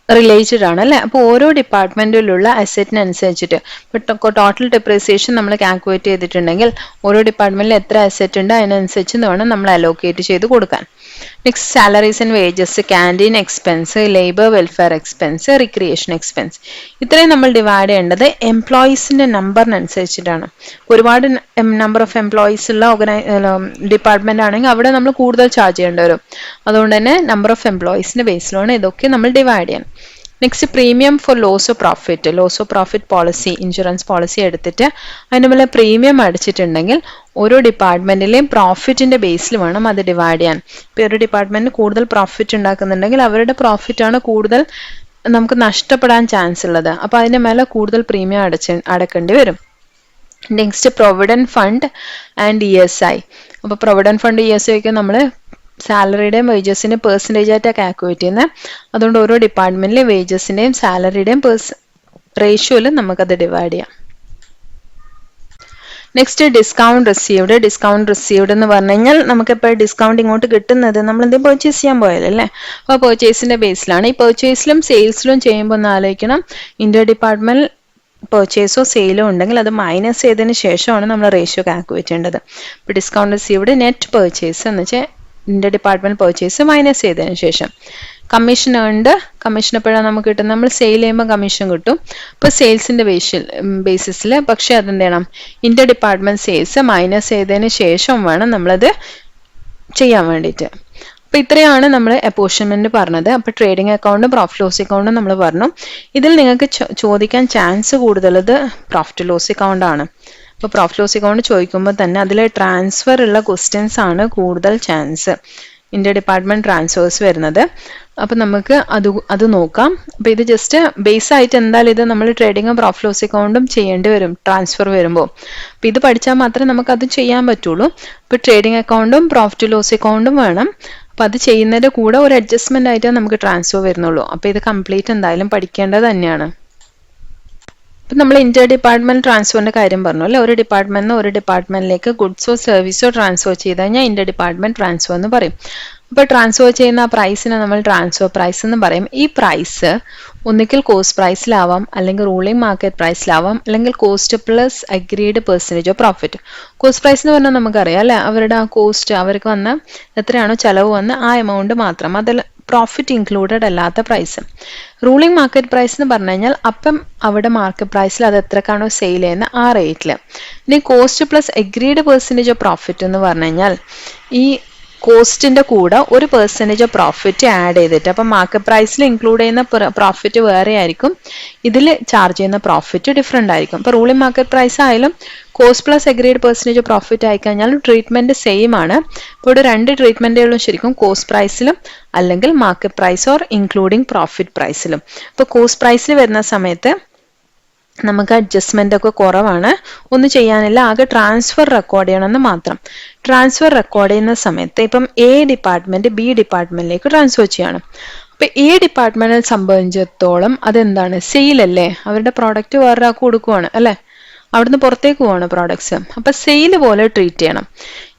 റിലേറ്റഡ് ആണ് അല്ലേ. അപ്പോൾ ഓരോ ഡിപ്പാർട്ട്മെന്റിലുള്ള അസറ്റിനനുസരിച്ചിട്ട് ഇപ്പോൾ ടോട്ടൽ ഡിപ്രീസിയേഷൻ നമ്മൾ കാൽക്കുലേറ്റ് ചെയ്തിട്ടുണ്ടെങ്കിൽ ഓരോ ഡിപ്പാർട്ട്മെന്റിൽ എത്ര അസറ്റ് ഉണ്ട് അതിനനുസരിച്ച് വേണം നമ്മൾ അലോക്കേറ്റ് ചെയ്ത് കൊടുക്കാൻ. Next salaries and wages, canteen expense, labour welfare expense, recreation expense. ഇത്രയും നമ്മൾ ഡിവൈഡ് ചെയ്യേണ്ടത് എംപ്ലോയീസിന്റെ നമ്പറിനനുസരിച്ചിട്ടാണ്. ഒരുപാട് നമ്പർ ഓഫ് എംപ്ലോയീസ് ഉള്ള ഡിപ്പാർട്ട്മെന്റ് ആണെങ്കിൽ അവിടെ നമ്മൾ കൂടുതൽ ചാർജ് ചെയ്യേണ്ടി വരും. അതുകൊണ്ട് തന്നെ നമ്പർ ഓഫ് എംപ്ലോയീസിന്റെ ബേസിലാണ് ഇതൊക്കെ നമ്മൾ ഡിവൈഡ് ചെയ്യാൻ. Next premium for loss of profit policy, insurance policy എടുത്തിട്ട് അതിൻ്റെ മേലെ പ്രീമിയം അടിച്ചിട്ടുണ്ടെങ്കിൽ ഓരോ ഡിപ്പാർട്ട്മെന്റിലെയും പ്രോഫിറ്റിന്റെ ബേസിൽ വേണം അത് ഡിവൈഡ് ചെയ്യാൻ. ഇപ്പോൾ ഒരു ഡിപ്പാർട്ട്മെന്റ് കൂടുതൽ പ്രോഫിറ്റ് ഉണ്ടാക്കുന്നുണ്ടെങ്കിൽ അവരുടെ പ്രോഫിറ്റ് ആണ് കൂടുതൽ നമുക്ക് നഷ്ടപ്പെടാൻ ചാൻസ് ഉള്ളത്. അപ്പോൾ അതിന്റെ മേലെ കൂടുതൽ പ്രീമിയം അടക്കേണ്ടി വരും. Next provident fund and ESI. അപ്പോൾ പ്രൊവിഡന്റ് ഫണ്ട് ESI ഒക്കെ നമ്മൾ സാലറിയുടെയും വേജസിന്റെയും പെർസെൻറ്റേജ് ആയിട്ടാണ് കാൽക്കുലേറ്റ് ചെയ്യുന്നത്. അതുകൊണ്ട് ഓരോ ഡിപ്പാർട്ട്മെന്റിലെ വേജസിന്റെയും സാലറിയുടെയും റേഷ്യോയിൽ നമുക്കത് ഡിവൈഡ് ചെയ്യാം. നെക്സ്റ്റ് ഡിസ്കൗണ്ട് റിസീവ്ഡ് എന്ന് പറഞ്ഞു കഴിഞ്ഞാൽ നമുക്കിപ്പോൾ ഡിസ്കൗണ്ട് ഇങ്ങോട്ട് കിട്ടുന്നത് നമ്മൾ എന്തെങ്കിലും പർച്ചേസ് ചെയ്യാൻ പോയാലല്ലേ. അപ്പോൾ പർച്ചേസിന്റെ ബേസിലാണ്. ഈ പർച്ചേസിലും സെയിൽസിലും ചെയ്യുമ്പോൾ ഒന്ന് ആലോചിക്കണം, ഇന്റർ ഡിപ്പാർട്ട്മെന്റ് പെർച്ചേസോ സെയിലോ ഉണ്ടെങ്കിൽ അത് മൈനസ് ചെയ്തതിന് ശേഷമാണ് നമ്മൾ റേഷ്യോ കാൽക്കുലേറ്റ് ചെയ്യേണ്ടത്. ഇപ്പോൾ ഡിസ്കൗണ്ട് റിസീവ്ഡ് നെറ്റ് പെർച്ചേസ് എന്ന് വെച്ചാൽ ഇന്റർ ഡിപ്പാർട്ട്മെന്റ് പെർച്ചേസ് മൈനസ് ചെയ്തതിന് ശേഷം കമ്മീഷൻ ഏൺഡ്, കമ്മീഷൻ എപ്പോഴാണ് നമുക്ക് കിട്ടുന്നത്? നമ്മൾ സെയിൽ ചെയ്യുമ്പോൾ കമ്മീഷൻ കിട്ടും. ഇപ്പോൾ സെയിൽസിന്റെ ബേസിസിൽ പക്ഷേ അതെന്ത് ചെയ്യണം? ഇന്റർ ഡിപ്പാർട്ട്മെന്റ് സെയിൽസ് മൈനസ് ചെയ്തതിന് ശേഷം വേണം നമ്മളത് ചെയ്യാൻ വേണ്ടിയിട്ട്. അപ്പൊ ഇത്രയാണ് നമ്മൾ അപ്പോർഷൻമെന്റ് പറഞ്ഞത്. അപ്പൊ ട്രേഡിംഗ് അക്കൗണ്ടും പ്രോഫിറ്റ് ലോസ് അക്കൗണ്ടും നമ്മൾ പറഞ്ഞു. ഇതിൽ നിങ്ങൾക്ക് ചോദിക്കാൻ ചാൻസ് കൂടുതലത് പ്രോഫിറ്റ് ലോസ് അക്കൗണ്ട് ആണ്. അപ്പൊ പ്രോഫിറ്റ് ലോസ് അക്കൗണ്ട് ചോദിക്കുമ്പോൾ തന്നെ അതിൽ ട്രാൻസ്ഫർ ഉള്ള ക്വസ്റ്റ്യൻസ് ആണ് കൂടുതൽ ചാൻസ്, ഇന്റർ ഡിപ്പാർട്ട്മെന്റ് ട്രാൻസ്ഫേഴ്സ് വരുന്നത്. അപ്പൊ നമുക്ക് അത് നോക്കാം. അപ്പൊ ഇത് ജസ്റ്റ് ബേസ് ആയിട്ട് എന്തായാലും ഇത് നമ്മൾ ട്രേഡിംഗും പ്രോഫിറ്റ് ലോസ് അക്കൗണ്ടും ചെയ്യേണ്ടി വരും ട്രാൻസ്ഫർ വരുമ്പോൾ. അപ്പൊ ഇത് പഠിച്ചാൽ മാത്രമേ നമുക്ക് അത് ചെയ്യാൻ പറ്റുള്ളൂ. ഇപ്പൊ ട്രേഡിംഗ് അക്കൗണ്ടും പ്രോഫിറ്റ് ലോസ് അക്കൗണ്ടും വേണം. അപ്പൊ അത് ചെയ്യുന്നതിന്റെ കൂടെ ഒരു അഡ്ജസ്റ്റ്മെന്റ് ആയിട്ട് നമുക്ക് ട്രാൻസ്ഫർ വരുന്നുള്ളൂ. അപ്പൊ ഇത് കംപ്ലീറ്റ് എന്തായാലും പഠിക്കേണ്ടത് തന്നെയാണ്. ഇപ്പം നമ്മൾ ഇന്റർ ഡിപ്പാർട്ട്മെന്റ് ട്രാൻസ്ഫറിന്റെ കാര്യം പറഞ്ഞു അല്ലെ. ഒരു ഡിപ്പാർട്ട്മെന്റിന് ഒരു ഡിപ്പാർട്ട്മെന്റിലേക്ക് ഗുഡ്സോ സർവീസോ ട്രാൻസ്ഫർ ചെയ്ത് കഴിഞ്ഞാൽ ഇന്റർ ഡിപ്പാർട്ട്മെന്റ് ട്രാൻസ്ഫർ എന്ന് പറയും. അപ്പോൾ ട്രാൻസ്ഫർ ചെയ്യുന്ന ആ പ്രൈസിനെ നമ്മൾ ട്രാൻസ്ഫർ പ്രൈസ് എന്ന് പറയും. ഈ പ്രൈസ് ഒന്നുകിൽ കോസ്റ്റ് പ്രൈസിലാവാം, അല്ലെങ്കിൽ റൂളിംഗ് മാർക്കറ്റ് പ്രൈസിലാവാം, അല്ലെങ്കിൽ cost plus agreed percentage of profit. Cost price എന്ന് പറഞ്ഞാൽ നമുക്കറിയാം അല്ലെ, അവരുടെ ആ കോസ്റ്റ് അവർക്ക് വന്ന എത്രയാണോ ചെലവ് വന്ന് ആ എമൗണ്ട് മാത്രം, അതിൽ പ്രോഫിറ്റ് ഇൻക്ലൂഡഡ് അല്ലാത്ത പ്രൈസ്. റൂളിംഗ് മാർക്കറ്റ് പ്രൈസ് എന്ന് പറഞ്ഞു കഴിഞ്ഞാൽ അപ്പം അവിടെ മാർക്കറ്റ് പ്രൈസിൽ അത് എത്രക്കാണോ സെയിൽ ചെയ്യുന്നത് ആ റേറ്റിൽ. ഇനി cost plus agreed percentage of profit എന്ന് പറഞ്ഞു കഴിഞ്ഞാൽ ഈ കോസ്റ്റിന്റെ കൂടെ ഒരു പെർസെൻറ്റേജ് ഓഫ് പ്രോഫിറ്റ് ആഡ് ചെയ്തിട്ട്, അപ്പം മാർക്കറ്റ് പ്രൈസിൽ ഇൻക്ലൂഡ് ചെയ്യുന്ന പ്രോഫിറ്റ് വേറെ ആയിരിക്കും, ഇതിൽ ചാർജ് ചെയ്യുന്ന പ്രോഫിറ്റ് ഡിഫറെൻ്റ് ആയിരിക്കും. ഇപ്പോൾ റൂളിംഗ് മാർക്കറ്റ് പ്രൈസ് ആയാലും cost plus agreed percentage profit ആയിക്കഴിഞ്ഞാലും ട്രീറ്റ്മെന്റ് സെയിം ആണ്. ഇപ്പോൾ ഇവിടെ രണ്ട് ട്രീറ്റ്മെന്റുകളും ശരിക്കും കോസ്റ്റ് പ്രൈസിലും അല്ലെങ്കിൽ market price or including profit പ്രൈസിലും. ഇപ്പോൾ കോസ്റ്റ് പ്രൈസിൽ വരുന്ന സമയത്ത് നമുക്ക് അഡ്ജസ്റ്റ്മെന്റ് ഒക്കെ കുറവാണ്, ഒന്നും ചെയ്യാനില്ല, ആകെ ട്രാൻസ്ഫർ റെക്കോർഡ് ചെയ്യണമെന്ന് മാത്രം. ട്രാൻസ്ഫർ റെക്കോർഡ് ചെയ്യുന്ന സമയത്ത് ഇപ്പം എ ഡിപ്പാർട്ട്മെന്റ് ബി ഡിപ്പാർട്ട്മെന്റിലേക്ക് ട്രാൻസ്ഫർ ചെയ്യണം. അപ്പൊ എ ഡിപ്പാർട്ട്മെന്റിനെ സംബന്ധിച്ചിടത്തോളം അതെന്താണ്? സെയിൽ അല്ലേ, അവരുടെ പ്രോഡക്റ്റ് വേറൊരാൾക്ക് കൊടുക്കുവാണ് അല്ലെ, അവിടുന്ന് പുറത്തേക്ക് പോവാണ് പ്രോഡക്ട്സ്. അപ്പൊ സെയിൽ പോലെ ട്രീറ്റ് ചെയ്യണം.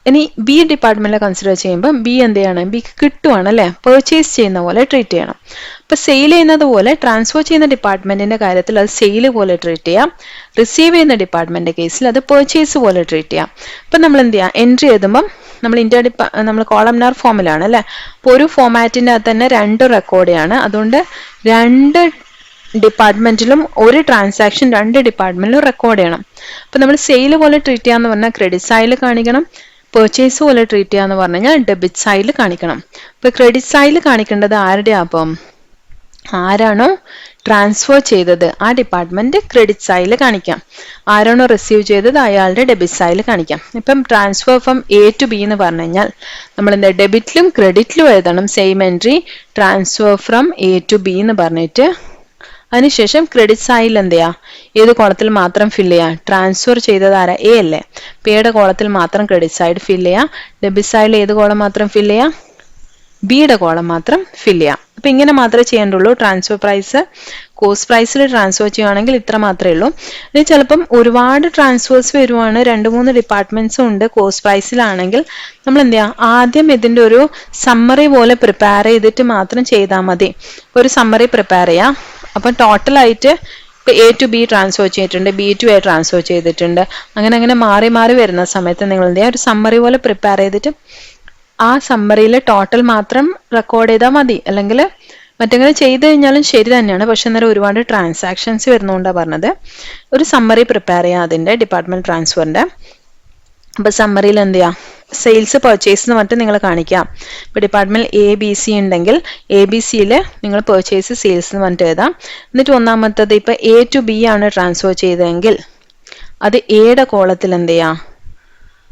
ഇനി ബി ഡിപ്പാർട്ട്മെന്റിനെ കൺസിഡർ ചെയ്യുമ്പോൾ ബി എന്ത് ചെയ്യണം? ബിക്ക് കിട്ടുവാണ് അല്ലെ, പെർച്ചേസ് ചെയ്യുന്ന പോലെ ട്രീറ്റ് ചെയ്യണം. അപ്പൊ സെയിൽ ചെയ്യുന്നത് പോലെ ട്രാൻസ്ഫർ ചെയ്യുന്ന ഡിപ്പാർട്ട്മെന്റിന്റെ കാര്യത്തിൽ അത് സെയിൽ പോലെ ട്രീറ്റ് ചെയ്യാം, റിസീവ് ചെയ്യുന്ന ഡിപ്പാർട്ട്മെന്റിന്റെ കേസിൽ അത് പെർച്ചേസ് പോലെ ട്രീറ്റ് ചെയ്യാം. അപ്പൊ നമ്മൾ എന്ത് ചെയ്യാം? എൻട്രി എഴുതുമ്പോൾ നമ്മൾ കോളംനാർ ഫോമിലാണ് അല്ലെ. അപ്പോൾ ഒരു ഫോമാറ്റിന്റെ അകത്ത് തന്നെ രണ്ട് റെക്കോർഡാണ്, അതുകൊണ്ട് രണ്ട് ഡിപ്പാർട്ട്മെന്റിലും ഒരു ട്രാൻസാക്ഷൻ രണ്ട് ഡിപ്പാർട്ട്മെന്റിലും റെക്കോർഡ് ചെയ്യണം. അപ്പൊ നമ്മൾ സെയിൽ പോലെ ട്രീറ്റ് ചെയ്യാന്ന് പറഞ്ഞാൽ ക്രെഡിറ്റ് സൈഡിൽ കാണിക്കണം, പെർച്ചേസ് പോലെ ട്രീറ്റ് ചെയ്യാന്ന് പറഞ്ഞു കഴിഞ്ഞാൽ ഡെബിറ്റ് സൈഡിൽ കാണിക്കണം. ഇപ്പൊ ക്രെഡിറ്റ് സൈഡിൽ കാണിക്കേണ്ടത് ആരുടെ? അപ്പം ആരാണോ ട്രാൻസ്ഫർ ചെയ്തത് ആ ഡിപ്പാർട്ട്മെന്റ് ക്രെഡിറ്റ് സൈഡിൽ കാണിക്കാം, ആരാണോ റിസീവ് ചെയ്തത് അയാളുടെ ഡെബിറ്റ് സൈഡിൽ കാണിക്കാം. ഇപ്പം transfer from A to B എന്ന് പറഞ്ഞു കഴിഞ്ഞാൽ നമ്മൾ എന്താ ഡെബിറ്റിലും ക്രെഡിറ്റിലും എഴുതണം same entry, transfer from A to B എന്ന് പറഞ്ഞിട്ട്. അതിനുശേഷം ക്രെഡിറ്റ് സൈഡിൽ എന്ത് ചെയ്യാ? ഏത് കോളത്തിൽ മാത്രം ഫില്ല് ചെയ്യാം? ട്രാൻസ്ഫർ ചെയ്തത് ആരാ? എ അല്ലേ, പേയുടെ കോളത്തിൽ മാത്രം ക്രെഡിറ്റ് സൈഡ് ഫില്ല് ചെയ്യാം. ഡെബിറ്റ് സൈഡിൽ ഏത് കോളം മാത്രം ഫില്ല് ചെയ്യാം? ബിയുടെ കോളം മാത്രം ഫില്ല് ചെയ്യാം. അപ്പൊ ഇങ്ങനെ മാത്രമേ ചെയ്യേണ്ടുള്ളൂ. ട്രാൻസ്ഫർ പ്രൈസ് കോസ്റ്റ് പ്രൈസിൽ ട്രാൻസ്ഫർ ചെയ്യുകയാണെങ്കിൽ ഇത്ര മാത്രമേ ഉള്ളൂ. ഇനി ചിലപ്പം ഒരുപാട് ട്രാൻസ്ഫേഴ്സ് വരുവാണ്, 2-3 ഡിപ്പാർട്ട്മെന്റ്സും ഉണ്ട് കോസ്റ്റ് പ്രൈസിലാണെങ്കിൽ നമ്മൾ എന്ത് ചെയ്യാം? ആദ്യം ഇതിന്റെ ഒരു സമ്മറി പോലെ പ്രിപ്പയർ ചെയ്തിട്ട് മാത്രം ചെയ്താൽ മതി. ഒരു സമ്മറി പ്രിപ്പയർ ചെയ്യാം. അപ്പൊ ടോട്ടലായിട്ട് ഇപ്പൊ എ ടു ബി ട്രാൻസ്ഫർ ചെയ്തിട്ടുണ്ട്, ബി ടു എ ട്രാൻസ്ഫർ ചെയ്തിട്ടുണ്ട്, അങ്ങനെ മാറി മാറി വരുന്ന സമയത്ത് നിങ്ങൾ എന്ത് ചെയ്യുക? ഒരു സമ്മറി പോലെ പ്രിപ്പയർ ചെയ്തിട്ട് ആ സമ്മറിയിൽ ടോട്ടൽ മാത്രം റെക്കോർഡ് ചെയ്താൽ മതി. അല്ലെങ്കിൽ മറ്റെങ്ങനെ ചെയ്ത് കഴിഞ്ഞാലും ശരി തന്നെയാണ്, പക്ഷെ അന്നേരം ഒരുപാട് ട്രാൻസാക്ഷൻസ് വരുന്നതുകൊണ്ടാണ് പറഞ്ഞത്. ഒരു സമ്മറി പ്രിപ്പയർ ചെയ്യാം അതിന്റെ ഡിപ്പാർട്ട്മെന്റ് ട്രാൻസ്ഫറിന്റെ. അപ്പൊ സമ്മറിയിൽ എന്ത് ചെയ്യാം? സെയിൽസ് പർച്ചേസ് എന്ന് പറഞ്ഞിട്ട് നിങ്ങൾ കാണിക്കാം. ഇപ്പൊ ഡിപ്പാർട്ട്മെന്റ് എ ബി സി ഉണ്ടെങ്കിൽ എ ബി സിയിൽ നിങ്ങൾ പർച്ചേസ് സെയിൽസ് എന്ന് പറഞ്ഞിട്ട് എഴുതാം. എന്നിട്ട് ഒന്നാമത്തത് ഇപ്പൊ എ ടു ബി ആണ് ട്രാൻസ്ഫർ ചെയ്തതെങ്കിൽ അത് എയുടെ കോളത്തിൽ എന്ത് ചെയ്യാം?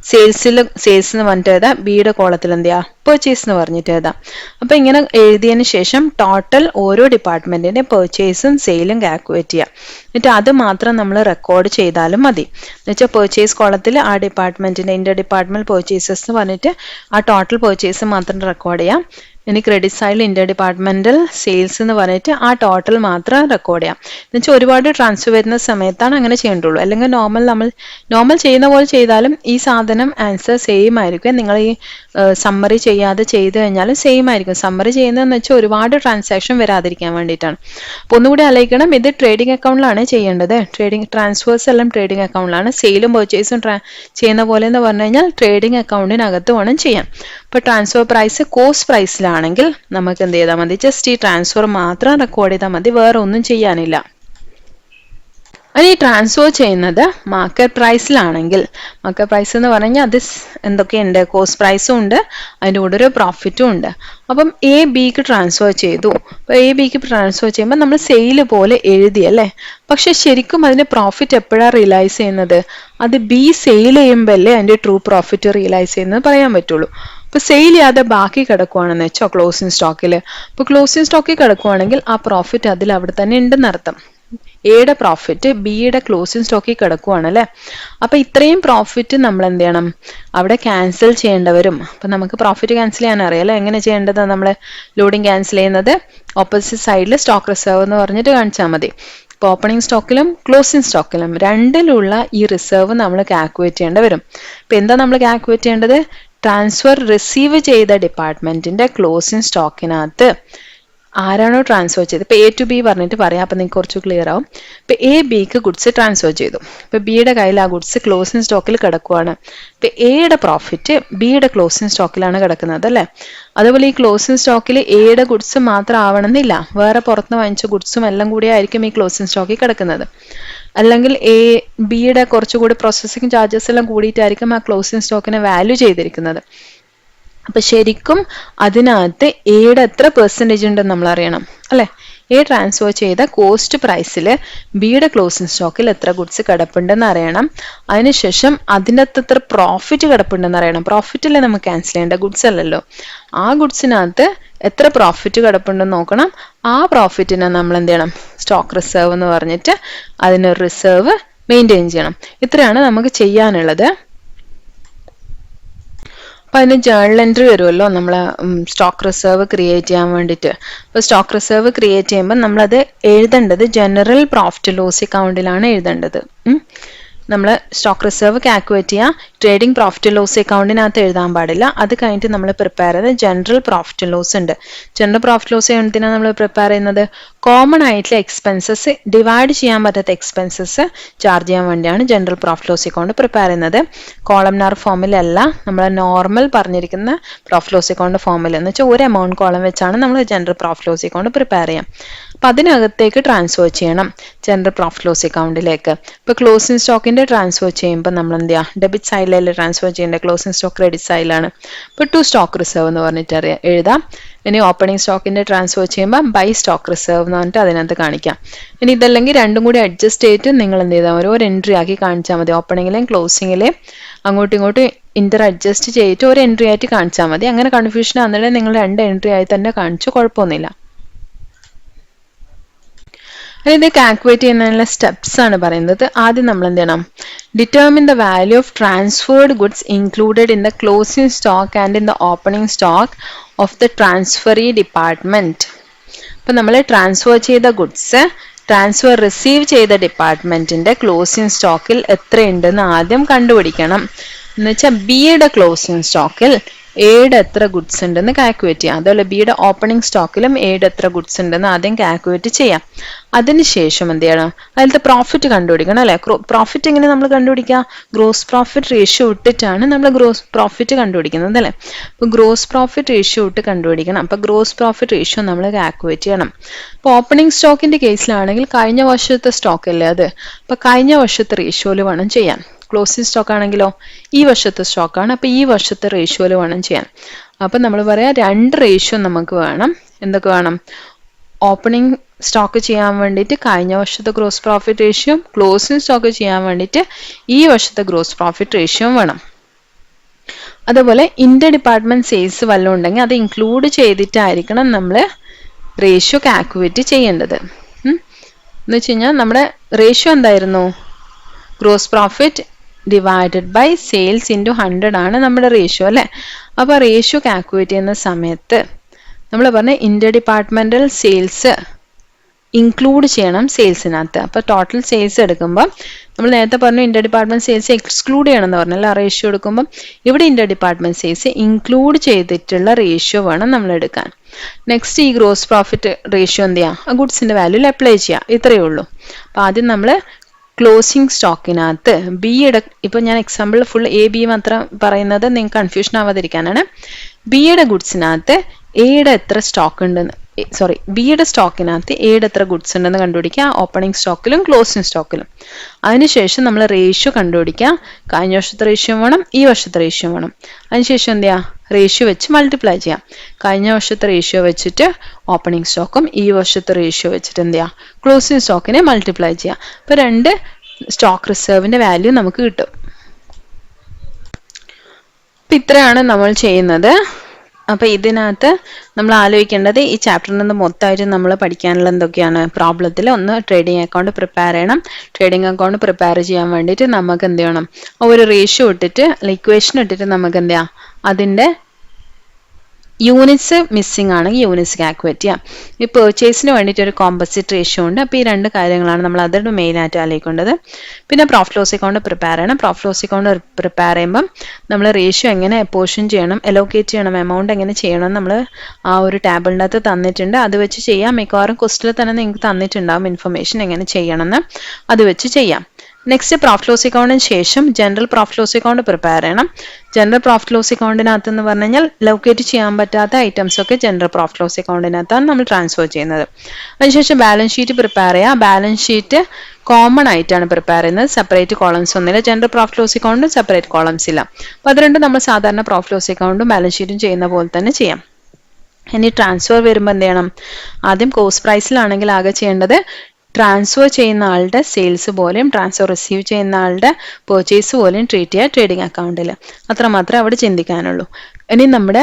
സെയിൽസ് എന്ന് പറഞ്ഞിട്ട് എഴുതാം, ബിയുടെ കോളത്തിൽ എന്ത് ചെയ്യാം? പെർച്ചേസ് എന്ന് പറഞ്ഞിട്ട് എഴുതാം. അപ്പൊ ഇങ്ങനെ എഴുതിയതിന് ശേഷം ടോട്ടൽ ഓരോ ഡിപ്പാർട്ട്മെന്റിന്റെ പെർച്ചേസും സെയിലും കാൽക്കുലേറ്റ് ചെയ്യാം. എന്നിട്ട് അത് മാത്രം നമ്മൾ റെക്കോർഡ് ചെയ്താലും മതി. എന്നുവെച്ചാൽ പെർച്ചേസ് കോളത്തിൽ ആ ഡിപ്പാർട്ട്മെന്റിന്റെ ഇന്റർ ഡിപ്പാർട്ട്മെന്റ് പെർച്ചേസസ് എന്ന് പറഞ്ഞിട്ട് ആ ടോട്ടൽ പെർച്ചേസ് മാത്രം റെക്കോർഡ് ചെയ്യാം. ഇനി ക്രെഡിറ്റ് സൈഡിൽ ഇന്റർ ഡിപ്പാർട്ട്മെന്റൽ സെയിൽസ് എന്ന് പറഞ്ഞിട്ട് ആ ടോട്ടൽ മാത്രം റെക്കോർഡ് ചെയ്യാം. എന്നുവെച്ചാൽ ഒരുപാട് ട്രാൻസ്ഫർ വരുന്ന സമയത്താണ് അങ്ങനെ ചെയ്യേണ്ടുള്ളൂ. അല്ലെങ്കിൽ നോർമൽ ചെയ്യുന്ന പോലെ ചെയ്താലും ഈ സാധനം ആൻസർ സെയിം ആയിരിക്കും. നിങ്ങൾ ഈ സമ്മറി ചെയ്യാതെ ചെയ്ത് കഴിഞ്ഞാലും സെയിം ആയിരിക്കും. സമ്മറി ചെയ്യുന്നതെന്ന് വെച്ചാൽ ഒരുപാട് ട്രാൻസാക്ഷൻ വരാതിരിക്കാൻ വേണ്ടിയിട്ടാണ്. അപ്പോൾ ഒന്നുകൂടി ആലോചിക്കണം, ഇത് ട്രേഡിംഗ് അക്കൗണ്ടിലാണ് ചെയ്യേണ്ടത്. ട്രാൻസ്ഫേഴ്സ് എല്ലാം ട്രേഡിംഗ് അക്കൗണ്ടിലാണ്. സെയിലും പർച്ചേസും ചെയ്യുന്ന പോലെ എന്ന് പറഞ്ഞു കഴിഞ്ഞാൽ ട്രേഡിംഗ് അക്കൗണ്ടിനകത്ത് വേണം ചെയ്യാൻ. ഇപ്പോൾ ട്രാൻസ്ഫർ പ്രൈസ് കോസ്റ്റ് പ്രൈസിലാണെങ്കിൽ നമുക്ക് എന്ത് ചെയ്താൽ മതി, ജസ്റ്റ് ഈ ട്രാൻസ്ഫർ മാത്രം റെക്കോർഡ് ചെയ്താൽ മതി, വേറെ ഒന്നും ചെയ്യാനില്ല. ഈ ട്രാൻസ്ഫർ ചെയ്യുന്നത് മാർക്കറ്റ് പ്രൈസിലാണെങ്കിൽ, മാർക്കറ്റ് പ്രൈസ് എന്ന് പറഞ്ഞാൽ അത് എന്തൊക്കെയുണ്ട്, കോസ്റ്റ് പ്രൈസും ഉണ്ട്, അതിൻ്റെ കൂടെ ഒരു പ്രോഫിറ്റും ഉണ്ട്. അപ്പം എ ബിക്ക് ട്രാൻസ്ഫർ ചെയ്തു. അപ്പോൾ എ ബിക്ക് ട്രാൻസ്ഫർ ചെയ്യുമ്പോൾ നമ്മൾ സെയിൽ പോലെ എഴുതി അല്ലേ, പക്ഷെ ശരിക്കും അതിൻ്റെ പ്രോഫിറ്റ് എപ്പോഴാണ് റിയലൈസ് ചെയ്യുന്നത്, അത് ബി സെയിൽ ചെയ്യുമ്പോൾ അല്ലേ അതിൻ്റെ ട്രൂ പ്രോഫിറ്റ് റിയലൈസ് ചെയ്യുന്നത് പറയാൻ പറ്റുള്ളൂ. ഇപ്പോൾ സെയിൽ ചെയ്യാതെ ബാക്കി കിടക്കുവാണെന്ന് വെച്ചോ ക്ലോസിംഗ് സ്റ്റോക്കിൽ, ഇപ്പോൾ ക്ലോസിംഗ് സ്റ്റോക്കിൽ കിടക്കുവാണെങ്കിൽ ആ പ്രോഫിറ്റ് അതിൽ അവിടെ തന്നെ ഉണ്ടെന്നർത്ഥം. എയുടെ പ്രോഫിറ്റ് ബിയുടെ ക്ലോസിംഗ് സ്റ്റോക്കിൽ കിടക്കുവാണ് അല്ലേ. അപ്പൊ ഇത്രയും പ്രോഫിറ്റ് നമ്മൾ എന്ത് ചെയ്യണം, അവിടെ ക്യാൻസൽ ചെയ്യേണ്ടവരും. അപ്പൊ നമുക്ക് പ്രോഫിറ്റ് ക്യാൻസൽ ചെയ്യാൻ അറിയാലോ, എങ്ങനെ ചെയ്യേണ്ടത്, നമ്മൾ ലോഡിങ് ക്യാൻസൽ ചെയ്യുന്നത് ഓപ്പോസിറ്റ് സൈഡിൽ സ്റ്റോക്ക് റിസർവ് എന്ന് പറഞ്ഞിട്ട് കാണിച്ചാൽ മതി. ഇപ്പോൾ ഓപ്പണിംഗ് സ്റ്റോക്കിലും ക്ലോസിംഗ് സ്റ്റോക്കിലും രണ്ടിലുള്ള ഈ റിസർവ് നമ്മൾ കാൽക്കുലേറ്റ് ചെയ്യേണ്ടി വരും. ഇപ്പൊ എന്താ നമ്മൾ കാൽക്കുലേറ്റ് ചെയ്യേണ്ടത്, ട്രാൻസ്ഫർ റിസീവ് ചെയ്ത ഡിപ്പാർട്ട്മെന്റിന്റെ ക്ലോസിംഗ് സ്റ്റോക്കിനകത്ത് ആരാണോ ട്രാൻസ്ഫർ ചെയ്തത്, ഇപ്പൊ എ ടു ബി പറഞ്ഞിട്ട് പറയാം, അപ്പൊ നിങ്ങൾക്ക് കുറച്ച് ക്ലിയർ ആവും. ഇപ്പൊ എ ബിക്ക് ഗുഡ്സ് ട്രാൻസ്ഫർ ചെയ്തു. ഇപ്പൊ ബിയുടെ കയ്യിൽ ആ ഗുഡ്സ് ക്ലോസിംഗ് സ്റ്റോക്കിൽ കിടക്കുവാണ്. ഇപ്പൊ എയുടെ പ്രോഫിറ്റ് ബിയുടെ ക്ലോസിംഗ് സ്റ്റോക്കിലാണ് കിടക്കുന്നത് അല്ലെ. അതുപോലെ ഈ ക്ലോസിംഗ് സ്റ്റോക്കിൽ എയുടെ ഗുഡ്സ് മാത്രം ആവണമെന്നില്ല, വേറെ പുറത്തുനിന്ന് വാങ്ങിച്ച ഗുഡ്സും എല്ലാം കൂടി ആയിരിക്കും ഈ ക്ലോസിംഗ് സ്റ്റോക്കിൽ കിടക്കുന്നത്. അല്ലെങ്കിൽ ബിയുടെ കുറച്ചുകൂടി പ്രോസസ്സിംഗ് ചാർജസ് എല്ലാം കൂടിയിട്ടായിരിക്കും ആ ക്ലോസിംഗ് സ്റ്റോക്കിനെ വാല്യൂ ചെയ്തിരിക്കുന്നത്. അപ്പൊ ശരിക്കും അതിനകത്ത് എയുടെ എത്ര പെർസെൻറ്റേജ് ഉണ്ടെന്ന് നമ്മൾ അറിയണം അല്ലെ. എ ട്രാൻസ്ഫർ ചെയ്ത കോസ്റ്റ് പ്രൈസിൽ ബിയുടെ ക്ലോസിംഗ് സ്റ്റോക്കിൽ എത്ര ഗുഡ്സ് കിടപ്പുണ്ടെന്ന് അറിയണം. അതിനുശേഷം അതിൻ്റെ എത്ര പ്രോഫിറ്റ് കിടപ്പുണ്ടെന്ന് അറിയണം. പ്രോഫിറ്റല്ലേ നമുക്ക് ക്യാൻസൽ ചെയ്യേണ്ട, ഗുഡ്സ് അല്ലല്ലോ. ആ ഗുഡ്സിനകത്ത് എത്ര പ്രോഫിറ്റ് കിടപ്പുണ്ടെന്ന് നോക്കണം. ആ പ്രോഫിറ്റിനെ നമ്മൾ എന്ത് ചെയ്യണം, സ്റ്റോക്ക് റിസർവ് എന്ന് പറഞ്ഞിട്ട് അതിനൊരു റിസർവ് മെയിൻറ്റെയിൻ ചെയ്യണം. ഇത്രയാണ് നമുക്ക് ചെയ്യാനുള്ളത്. അപ്പം അതിന് ജേർണൽ എൻട്രി വരുമല്ലോ നമ്മൾ സ്റ്റോക്ക് റിസർവ് ക്രിയേറ്റ് ചെയ്യാൻ വേണ്ടിയിട്ട്. അപ്പോൾ സ്റ്റോക്ക് റിസർവ് ക്രിയേറ്റ് ചെയ്യുമ്പോൾ നമ്മളത് എഴുതേണ്ടത് ജനറൽ പ്രോഫിറ്റ് ലോസ് അക്കൗണ്ടിലാണ് എഴുതേണ്ടത്. നമ്മൾ സ്റ്റോക്ക് റിസർവ് കാൽക്കുലേറ്റ് ചെയ്യുക, ട്രേഡിംഗ് പ്രോഫിറ്റ് ലോസ് അക്കൗണ്ടിനകത്ത് എഴുതാൻ പാടില്ല. അത് കഴിഞ്ഞിട്ട് നമ്മൾ പ്രിപ്പയർ ചെയ്ത് ജനറൽ പ്രോഫിറ്റ് ലോസ് ഉണ്ട്. ജനറൽ പ്രോഫിറ്റ് ലോസ് എന്തിനാണ് നമ്മൾ പ്രിപ്പയർ ചെയ്യുന്നത്, കോമൺ ആയിട്ടുള്ള എക്സ്പെൻസസ്, ഡിവൈഡ് ചെയ്യാൻ പറ്റാത്ത എക്സ്പെൻസസ് ചാർജ് ചെയ്യാൻ വേണ്ടിയാണ് general profit loss account prepare ചെയ്യുന്നത്. കോളംനാർ ഫോമിലല്ല, നമ്മൾ നോർമൽ പറഞ്ഞിരിക്കുന്ന പ്രോഫിറ്റ് ലോസ് അക്കൗണ്ട് ഫോമിൽ എന്ന് വെച്ചാൽ ഒരു എമൗണ്ട് കോളം വെച്ചാണ് നമ്മൾ general profit loss account prepare ചെയ്യാം. അപ്പം അതിനകത്തേക്ക് ട്രാൻസ്ഫർ ചെയ്യണം ജനറൽ പ്രോഫിറ്റ് ലോസ് അക്കൗണ്ടിലേക്ക്. ഇപ്പോൾ ക്ലോസിംഗ് സ്റ്റോക്കിൻ്റെ ട്രാൻസ്ഫർ ചെയ്യുമ്പോൾ നമ്മൾ എന്ത് ചെയ്യുക, ഡെബിറ്റ് സൈഡിലല്ലേ ട്രാൻസ്ഫർ ചെയ്യേണ്ടത്, ക്ലോസിംഗ് സ്റ്റോക്ക് ക്രെഡിറ്റ് സൈഡിലാണ്. ഇപ്പോൾ ടു സ്റ്റോക്ക് റിസർവ് എന്ന് പറഞ്ഞിട്ട് എഴുതാം. ഇനി ഓപ്പണിംഗ് സ്റ്റോക്കിൻ്റെ ട്രാൻസ്ഫർ ചെയ്യുമ്പോൾ ബൈ സ്റ്റോക്ക് റിസർവ് എന്ന് പറഞ്ഞിട്ട് അതിനകത്ത് കാണിക്കാം. ഇനി ഇതല്ലെങ്കിൽ രണ്ടും കൂടി അഡ്ജസ്റ്റ് ചെയ്തിട്ട് നിങ്ങൾ എന്ത് ചെയ്താൽ ഒരു എൻട്രി ആക്കി കാണിച്ചാൽ മതി. ഓപ്പണിങ്ങിലെയും ക്ലോസിങ്ങിലെയും അങ്ങോട്ടും ഇങ്ങോട്ടും ഇന്റർ അഡ്ജസ്റ്റ് ചെയ്തിട്ട് ഒരു എൻട്രി ആയിട്ട് കാണിച്ചാൽ മതി. അങ്ങനെ കൺഫ്യൂഷൻ ആണെന്നുണ്ടെങ്കിൽ നിങ്ങൾ രണ്ട് എൻട്രി ആയി തന്നെ കാണിച്ചു, കുഴപ്പമൊന്നുമില്ല. ഇത് കാൽക്കുലേറ്റ് ചെയ്യുന്നതിനുള്ള സ്റ്റെപ്സ് ആണ് പറയുന്നത്. ആദ്യം നമ്മൾ എന്ത് ചെയ്യണം, determine the value of transferred goods included in the closing stock and in the opening stock of the transferee department. അപ്പം നമ്മൾ ട്രാൻസ്ഫർ ചെയ്ത ഗുഡ്സ് ട്രാൻസ്ഫർ റിസീവ് ചെയ്ത ഡിപ്പാർട്ട്മെന്റിന്റെ ക്ലോസിംഗ് സ്റ്റോക്കിൽ എത്രയുണ്ടെന്ന് ആദ്യം കണ്ടുപിടിക്കണം. എന്ന് വെച്ചാൽ ബിയുടെ ക്ലോസിംഗ് സ്റ്റോക്കിൽ എയുടെ എത്ര ഗുഡ്സ് ഉണ്ടെന്ന് കാൽക്കുലേറ്റ് ചെയ്യാം. അതുപോലെ ബിയുടെ ഓപ്പണിംഗ് സ്റ്റോക്കിലും എയുടെ എത്ര ഗുഡ്സ് ഉണ്ടെന്ന് ആദ്യം കാൽക്കുലേറ്റ് ചെയ്യാം. അതിനുശേഷം എന്ത് ചെയ്യണം, അതിലത്തെ പ്രോഫിറ്റ് കണ്ടുപിടിക്കണം അല്ലെ. പ്രോഫിറ്റ് എങ്ങനെ നമ്മൾ കണ്ടുപിടിക്കുക, ഗ്രോസ് പ്രോഫിറ്റ് റേഷ്യോ ഇട്ടിട്ടാണ് നമ്മൾ ഗ്രോസ് പ്രോഫിറ്റ് കണ്ടുപിടിക്കുന്നത് അല്ലേ. അപ്പോൾ ഗ്രോസ് പ്രോഫിറ്റ് റേഷ്യോ ഇട്ട് കണ്ടുപിടിക്കണം. അപ്പോൾ ഗ്രോസ് പ്രോഫിറ്റ് റേഷ്യോ നമ്മൾ കാൽക്കുലേറ്റ് ചെയ്യണം. ഇപ്പോൾ ഓപ്പണിംഗ് സ്റ്റോക്കിന്റെ കേസിലാണെങ്കിൽ കഴിഞ്ഞ വർഷത്തെ സ്റ്റോക്ക് അല്ലേ അത്, അപ്പോൾ കഴിഞ്ഞ വർഷത്തെ റേഷ്യോയിൽ വേണം ചെയ്യാൻ. ക്ലോസിംഗ് സ്റ്റോക്ക് ആണെങ്കിലോ ഈ വർഷത്തെ സ്റ്റോക്കാണ്, അപ്പോൾ ഈ വർഷത്തെ റേഷ്യോയിൽ വേണം ചെയ്യാൻ. അപ്പം നമ്മൾ പറയാം രണ്ട് റേഷ്യോ നമുക്ക് വേണം. എന്തൊക്കെ വേണം, ഓപ്പണിംഗ് സ്റ്റോക്ക് ചെയ്യാൻ വേണ്ടിയിട്ട് കഴിഞ്ഞ വർഷത്തെ gross profit ratio, closing stock ചെയ്യാൻ വേണ്ടിയിട്ട് ഈ വർഷത്തെ ഗ്രോസ് പ്രോഫിറ്റ് റേഷ്യോ വേണം. അതുപോലെ ഇന്റർ ഡിപ്പാർട്ട്മെന്റ് സെയിൽസ് വല്ലതും ഉണ്ടെങ്കിൽ അത് ഇൻക്ലൂഡ് ചെയ്തിട്ടായിരിക്കണം നമ്മൾ റേഷ്യോ കാൽക്കുലേറ്റ് ചെയ്യേണ്ടത്. എന്ന് വെച്ച് കഴിഞ്ഞാൽ നമ്മുടെ റേഷ്യോ എന്തായിരുന്നു, gross profit divided by sales into 100 ആണ് നമ്മുടെ റേഷ്യോ അല്ലേ. അപ്പോൾ റേഷ്യോ കാൽക്കുലേറ്റ് ചെയ്യുന്ന സമയത്ത് നമ്മൾ പറഞ്ഞ ഇന്റർ ഡിപ്പാർട്ട്മെന്റൽ സെയിൽസ് ഇൻക്ലൂഡ് ചെയ്യണം സെയിൽസിനകത്ത്. അപ്പോൾ ടോട്ടൽ സെയിൽസ് എടുക്കുമ്പോൾ നമ്മൾ നേരത്തെ പറഞ്ഞു ഇന്റർ ഡിപ്പാർട്ട്മെന്റ് സെയിൽസ് എക്സ്ക്ലൂഡ് ചെയ്യണം എന്ന് പറഞ്ഞാൽ ആ റേഷ്യോ എടുക്കുമ്പോൾ ഇവിടെ ഇന്റർ ഡിപ്പാർട്ട്മെന്റ് സെയിൽസ് ഇൻക്ലൂഡ് ചെയ്തിട്ടുള്ള റേഷ്യോ വേണം നമ്മൾ എടുക്കാൻ. നെക്സ്റ്റ് ഈ ഗ്രോസ് പ്രോഫിറ്റ് റേഷ്യോ എന്ത് ചെയ്യാം, ആ ഗുഡ്സിന്റെ വാല്യൂയിൽ അപ്ലൈ ചെയ്യാം. ഇത്രയേ ഉള്ളൂ. അപ്പോൾ ആദ്യം നമ്മൾ ക്ലോസിംഗ് സ്റ്റോക്കിനകത്ത് ബിയുടെ, ഇപ്പം ഞാൻ എക്സാമ്പിൾ ഫുൾ എ ബി മാത്രം പറയുന്നത് നിങ്ങൾക്ക് കൺഫ്യൂഷൻ ആവാതിരിക്കാനാണ്. ബിയുടെ ഗുഡ്സിനകത്ത് എയുടെ എത്ര സ്റ്റോക്ക് ഉണ്ടെന്ന്, സോറി ബിയുടെ സ്റ്റോക്കിനകത്ത് എയുടെ എത്ര ഗുഡ്സ് ഉണ്ടെന്ന് കണ്ടുപിടിക്കുക, ഓപ്പണിംഗ് സ്റ്റോക്കിലും ക്ലോസിംഗ് സ്റ്റോക്കിലും. അതിനുശേഷം നമ്മൾ റേഷ്യോ കണ്ടുപിടിക്കുക. കഴിഞ്ഞ വർഷത്തെ റേഷ്യോ വേണം, ഈ വർഷത്തെ റേഷ്യോ വേണം. അതിനുശേഷം എന്ത് ചെയ്യുക, റേഷ്യോ വെച്ച് മൾട്ടിപ്ലൈ ചെയ്യാം. കഴിഞ്ഞ വർഷത്തെ റേഷ്യോ വെച്ചിട്ട് ഓപ്പണിംഗ് സ്റ്റോക്കും ഈ വർഷത്തെ റേഷ്യോ വെച്ചിട്ട് എന്ത് ചെയ്യുക, ക്ലോസിംഗ് സ്റ്റോക്കിനെ മൾട്ടിപ്ലൈ ചെയ്യാം. അപ്പോൾ രണ്ട് സ്റ്റോക്ക് റിസർവിന്റെ വാല്യൂ നമുക്ക് കിട്ടും. അപ്പം ഇത്രയാണ് നമ്മൾ ചെയ്യുന്നത്. അപ്പോൾ ഇതിനകത്ത് നമ്മൾ ആലോചിക്കേണ്ടത് ഈ ചാപ്റ്ററിൽ നിന്ന് മൊത്തമായിട്ട് നമ്മൾ പഠിക്കാനുള്ള എന്തൊക്കെയാണ് പ്രോബ്ലത്തിൽ. ഒന്ന് ട്രേഡിംഗ് അക്കൗണ്ട് പ്രിപ്പയർ ചെയ്യണം. ട്രേഡിംഗ് അക്കൗണ്ട് പ്രിപ്പയർ ചെയ്യാൻ വേണ്ടിയിട്ട് നമുക്ക് എന്ത് ചെയ്യണം, ഒരു റേഷ്യോ ഇട്ടിട്ട് ഇക്വേഷൻ ഇട്ടിട്ട് നമുക്ക് എന്ത് ചെയ്യാം, അതിൻ്റെ യൂണിറ്റ്സ് മിസ്സിംഗ് ആണെങ്കിൽ യൂണിറ്റ്സ് കാൽക്കുലേറ്റ് ചെയ്യാം. ഈ പെർച്ചേസിന് വേണ്ടിയിട്ട് ഒരു കോമ്പസിറ്റ് റേഷ്യോ ഉണ്ട്. അപ്പോൾ ഈ രണ്ട് കാര്യങ്ങളാണ് നമ്മൾ അതിൻ്റെ മെയിനായിട്ട് ആലോചിക്കേണ്ടത്. പിന്നെ പ്രോഫിറ്റ് ലോസ് അക്കൗണ്ട് പ്രിപ്പയർ ചെയ്യണം. പ്രോഫിറ്റ് ലോസ് അക്കൗണ്ട് പ്രിപ്പയർ ചെയ്യുമ്പം നമ്മൾ റേഷ്യോ എങ്ങനെ പോർഷൻ ചെയ്യണം, അലോക്കേറ്റ് ചെയ്യണം, എമൗണ്ട് എങ്ങനെ ചെയ്യണം നമ്മൾ ആ ഒരു ടേബിളിൻ്റെ അകത്ത് തന്നിട്ടുണ്ട്. അത് വെച്ച് ചെയ്യാം. മിക്കവാറും ക്വസ്റ്റിൽ തന്നെ നിങ്ങൾക്ക് തന്നിട്ടുണ്ടാവും ഇൻഫർമേഷൻ എങ്ങനെ ചെയ്യണമെന്ന്. അത് വെച്ച് ചെയ്യാം. നെക്സ്റ്റ് പ്രോഫിറ്റ് ലോസ് അക്കൗണ്ടിന് ശേഷം general profit loss account prepare ചെയ്യണം. ജനറൽ പ്രോഫിറ്റ് ലോസ് അക്കൗണ്ടിനകത്ത് എന്ന് പറഞ്ഞു കഴിഞ്ഞാൽ ലൊക്കേറ്റ് ചെയ്യാൻ പറ്റാത്ത ഐറ്റംസ് ഒക്കെ ജനറൽ പ്രോഫിറ്റ് ലോസ് അക്കൗണ്ടിനകത്താണ് നമ്മൾ ട്രാൻസ്ഫർ ചെയ്യുന്നത്. അതിനുശേഷം ബാലൻസ് ഷീറ്റ് പ്രിപ്പയർ ചെയ്യുക. ബാലൻസ് ഷീറ്റ് കോമൺ ആയിട്ടാണ് പ്രിപ്പയർ ചെയ്യുന്നത്. സെപ്പറേറ്റ് കോളംസ് ഒന്നുമില്ല. ജനറൽ പ്രോഫിറ്റ് ലോസ് അക്കൗണ്ടും സെപ്പറേറ്റ് കോളംസ് ഇല്ല. അപ്പോൾ അത് രണ്ടും നമ്മൾ സാധാരണ പ്രോഫിറ്റ് ലോസ് അക്കൗണ്ടും ബാലൻസ് ഷീറ്റും ചെയ്യുന്ന പോലെ തന്നെ ചെയ്യാം. ഇനി ട്രാൻസ്ഫർ വരുമ്പോൾ എന്ത് ചെയ്യണം, ആദ്യം കോസ്റ്റ് പ്രൈസിലാണെങ്കിൽ ആകെ ചെയ്യേണ്ടത് ട്രാൻസ്ഫർ ചെയ്യുന്ന ആളുടെ സെയിൽസ് പോലെയും ട്രാൻസ്ഫർ റിസീവ് ചെയ്യുന്ന ആളുടെ പെർച്ചേസ് പോലെയും ട്രീറ്റ് ചെയ്യുക ട്രേഡിംഗ് അക്കൗണ്ടിൽ. അത്രമാത്രമേ അവിടെ ചിന്തിക്കാനുള്ളൂ. ഇനി നമ്മുടെ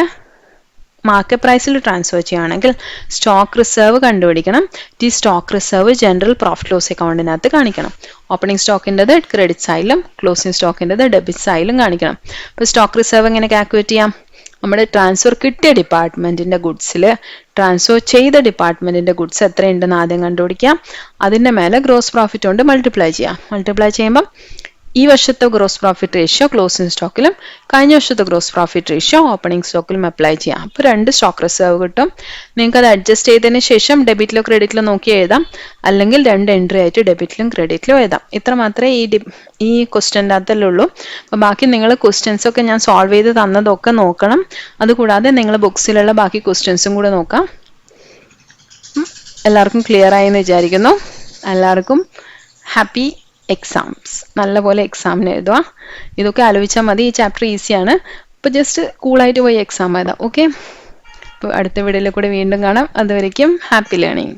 മാർക്കറ്റ് പ്രൈസിൽ ട്രാൻസ്ഫർ ചെയ്യുകയാണെങ്കിൽ സ്റ്റോക്ക് റിസർവ് കണ്ടുപിടിക്കണം. ഈ stock reserve general profit loss അക്കൗണ്ടിനകത്ത് കാണിക്കണം. ഓപ്പണിംഗ് സ്റ്റോക്കിൻ്റെത് ക്രെഡിറ്റ് സൈഡിലും ക്ലോസിംഗ് സ്റ്റോക്കിൻ്റെത് ഡെബിറ്റ് സൈഡിലും കാണിക്കണം. അപ്പോൾ സ്റ്റോക്ക് റിസർവ് എങ്ങനെ കാൽക്കുലേറ്റ് ചെയ്യാം, നമ്മുടെ ട്രാൻസ്ഫർ കിട്ടിയ ഡിപ്പാർട്ട്മെന്റിന്റെ ഗുഡ്സിൽ ട്രാൻസ്ഫർ ചെയ്ത ഡിപ്പാർട്ട്മെന്റിന്റെ ഗുഡ്സ് എത്രയുണ്ടെന്ന് ആദ്യം കണ്ടുപിടിക്കാം. അതിൻ്റെ മേലെ ഗ്രോസ് പ്രോഫിറ്റ് കൊണ്ട് മൾട്ടിപ്ലൈ ചെയ്യാം. മൾട്ടിപ്ലൈ ചെയ്യുമ്പം ഈ വർഷത്തെ ഗ്രോസ് പ്രോഫിറ്റ് റേഷ്യോ ക്ലോസിംഗ് സ്റ്റോക്കിലും കഴിഞ്ഞ വർഷത്തെ ഗ്രോസ് പ്രോഫിറ്റ് റേഷ്യോ ഓപ്പണിംഗ് സ്റ്റോക്കിലും അപ്ലൈ ചെയ്യാം. അപ്പോൾ രണ്ട് സ്റ്റോക്ക് റിസർവ് കിട്ടും. നിങ്ങൾക്ക് അത് അഡ്ജസ്റ്റ് ചെയ്തതിന് ശേഷം ഡെബിറ്റിലോ ക്രെഡിറ്റിലോ നോക്കി എഴുതാം. അല്ലെങ്കിൽ രണ്ട് എൻട്രി ആയിട്ട് ഡെബിറ്റിലും ക്രെഡിറ്റിലും എഴുതാം. ഇത്ര മാത്രമേ ഈ ക്വസ്റ്റ്യൻ്റെ അകത്തല്ലേ ഉള്ളൂ. അപ്പോൾ ബാക്കി നിങ്ങൾ ക്വസ്റ്റ്യൻസ് ഒക്കെ ഞാൻ സോൾവ് ചെയ്ത് തന്നതൊക്കെ നോക്കണം. അതുകൂടാതെ നിങ്ങൾ ബുക്സിലുള്ള ബാക്കി ക്വസ്റ്റ്യൻസും കൂടെ നോക്കാം. എല്ലാവർക്കും ക്ലിയർ ആയി എന്ന് വിചാരിക്കുന്നു. എല്ലാവർക്കും ഹാപ്പി എക്സാംസ്. നല്ലപോലെ എക്സാമിന് എഴുതുക. ഇതൊക്കെ ആലോചിച്ചാൽ മതി. ഈ ചാപ്റ്റർ ഈസിയാണ്. അപ്പോൾ ജസ്റ്റ് കൂളായിട്ട് പോയി എക്സാം എഴുതാം. ഓക്കെ, അപ്പോൾ അടുത്ത വീഡിയോയിൽ കൂടെ വീണ്ടും കാണാം. അതുവരയ്ക്കും ഹാപ്പി ലേണിംഗ്.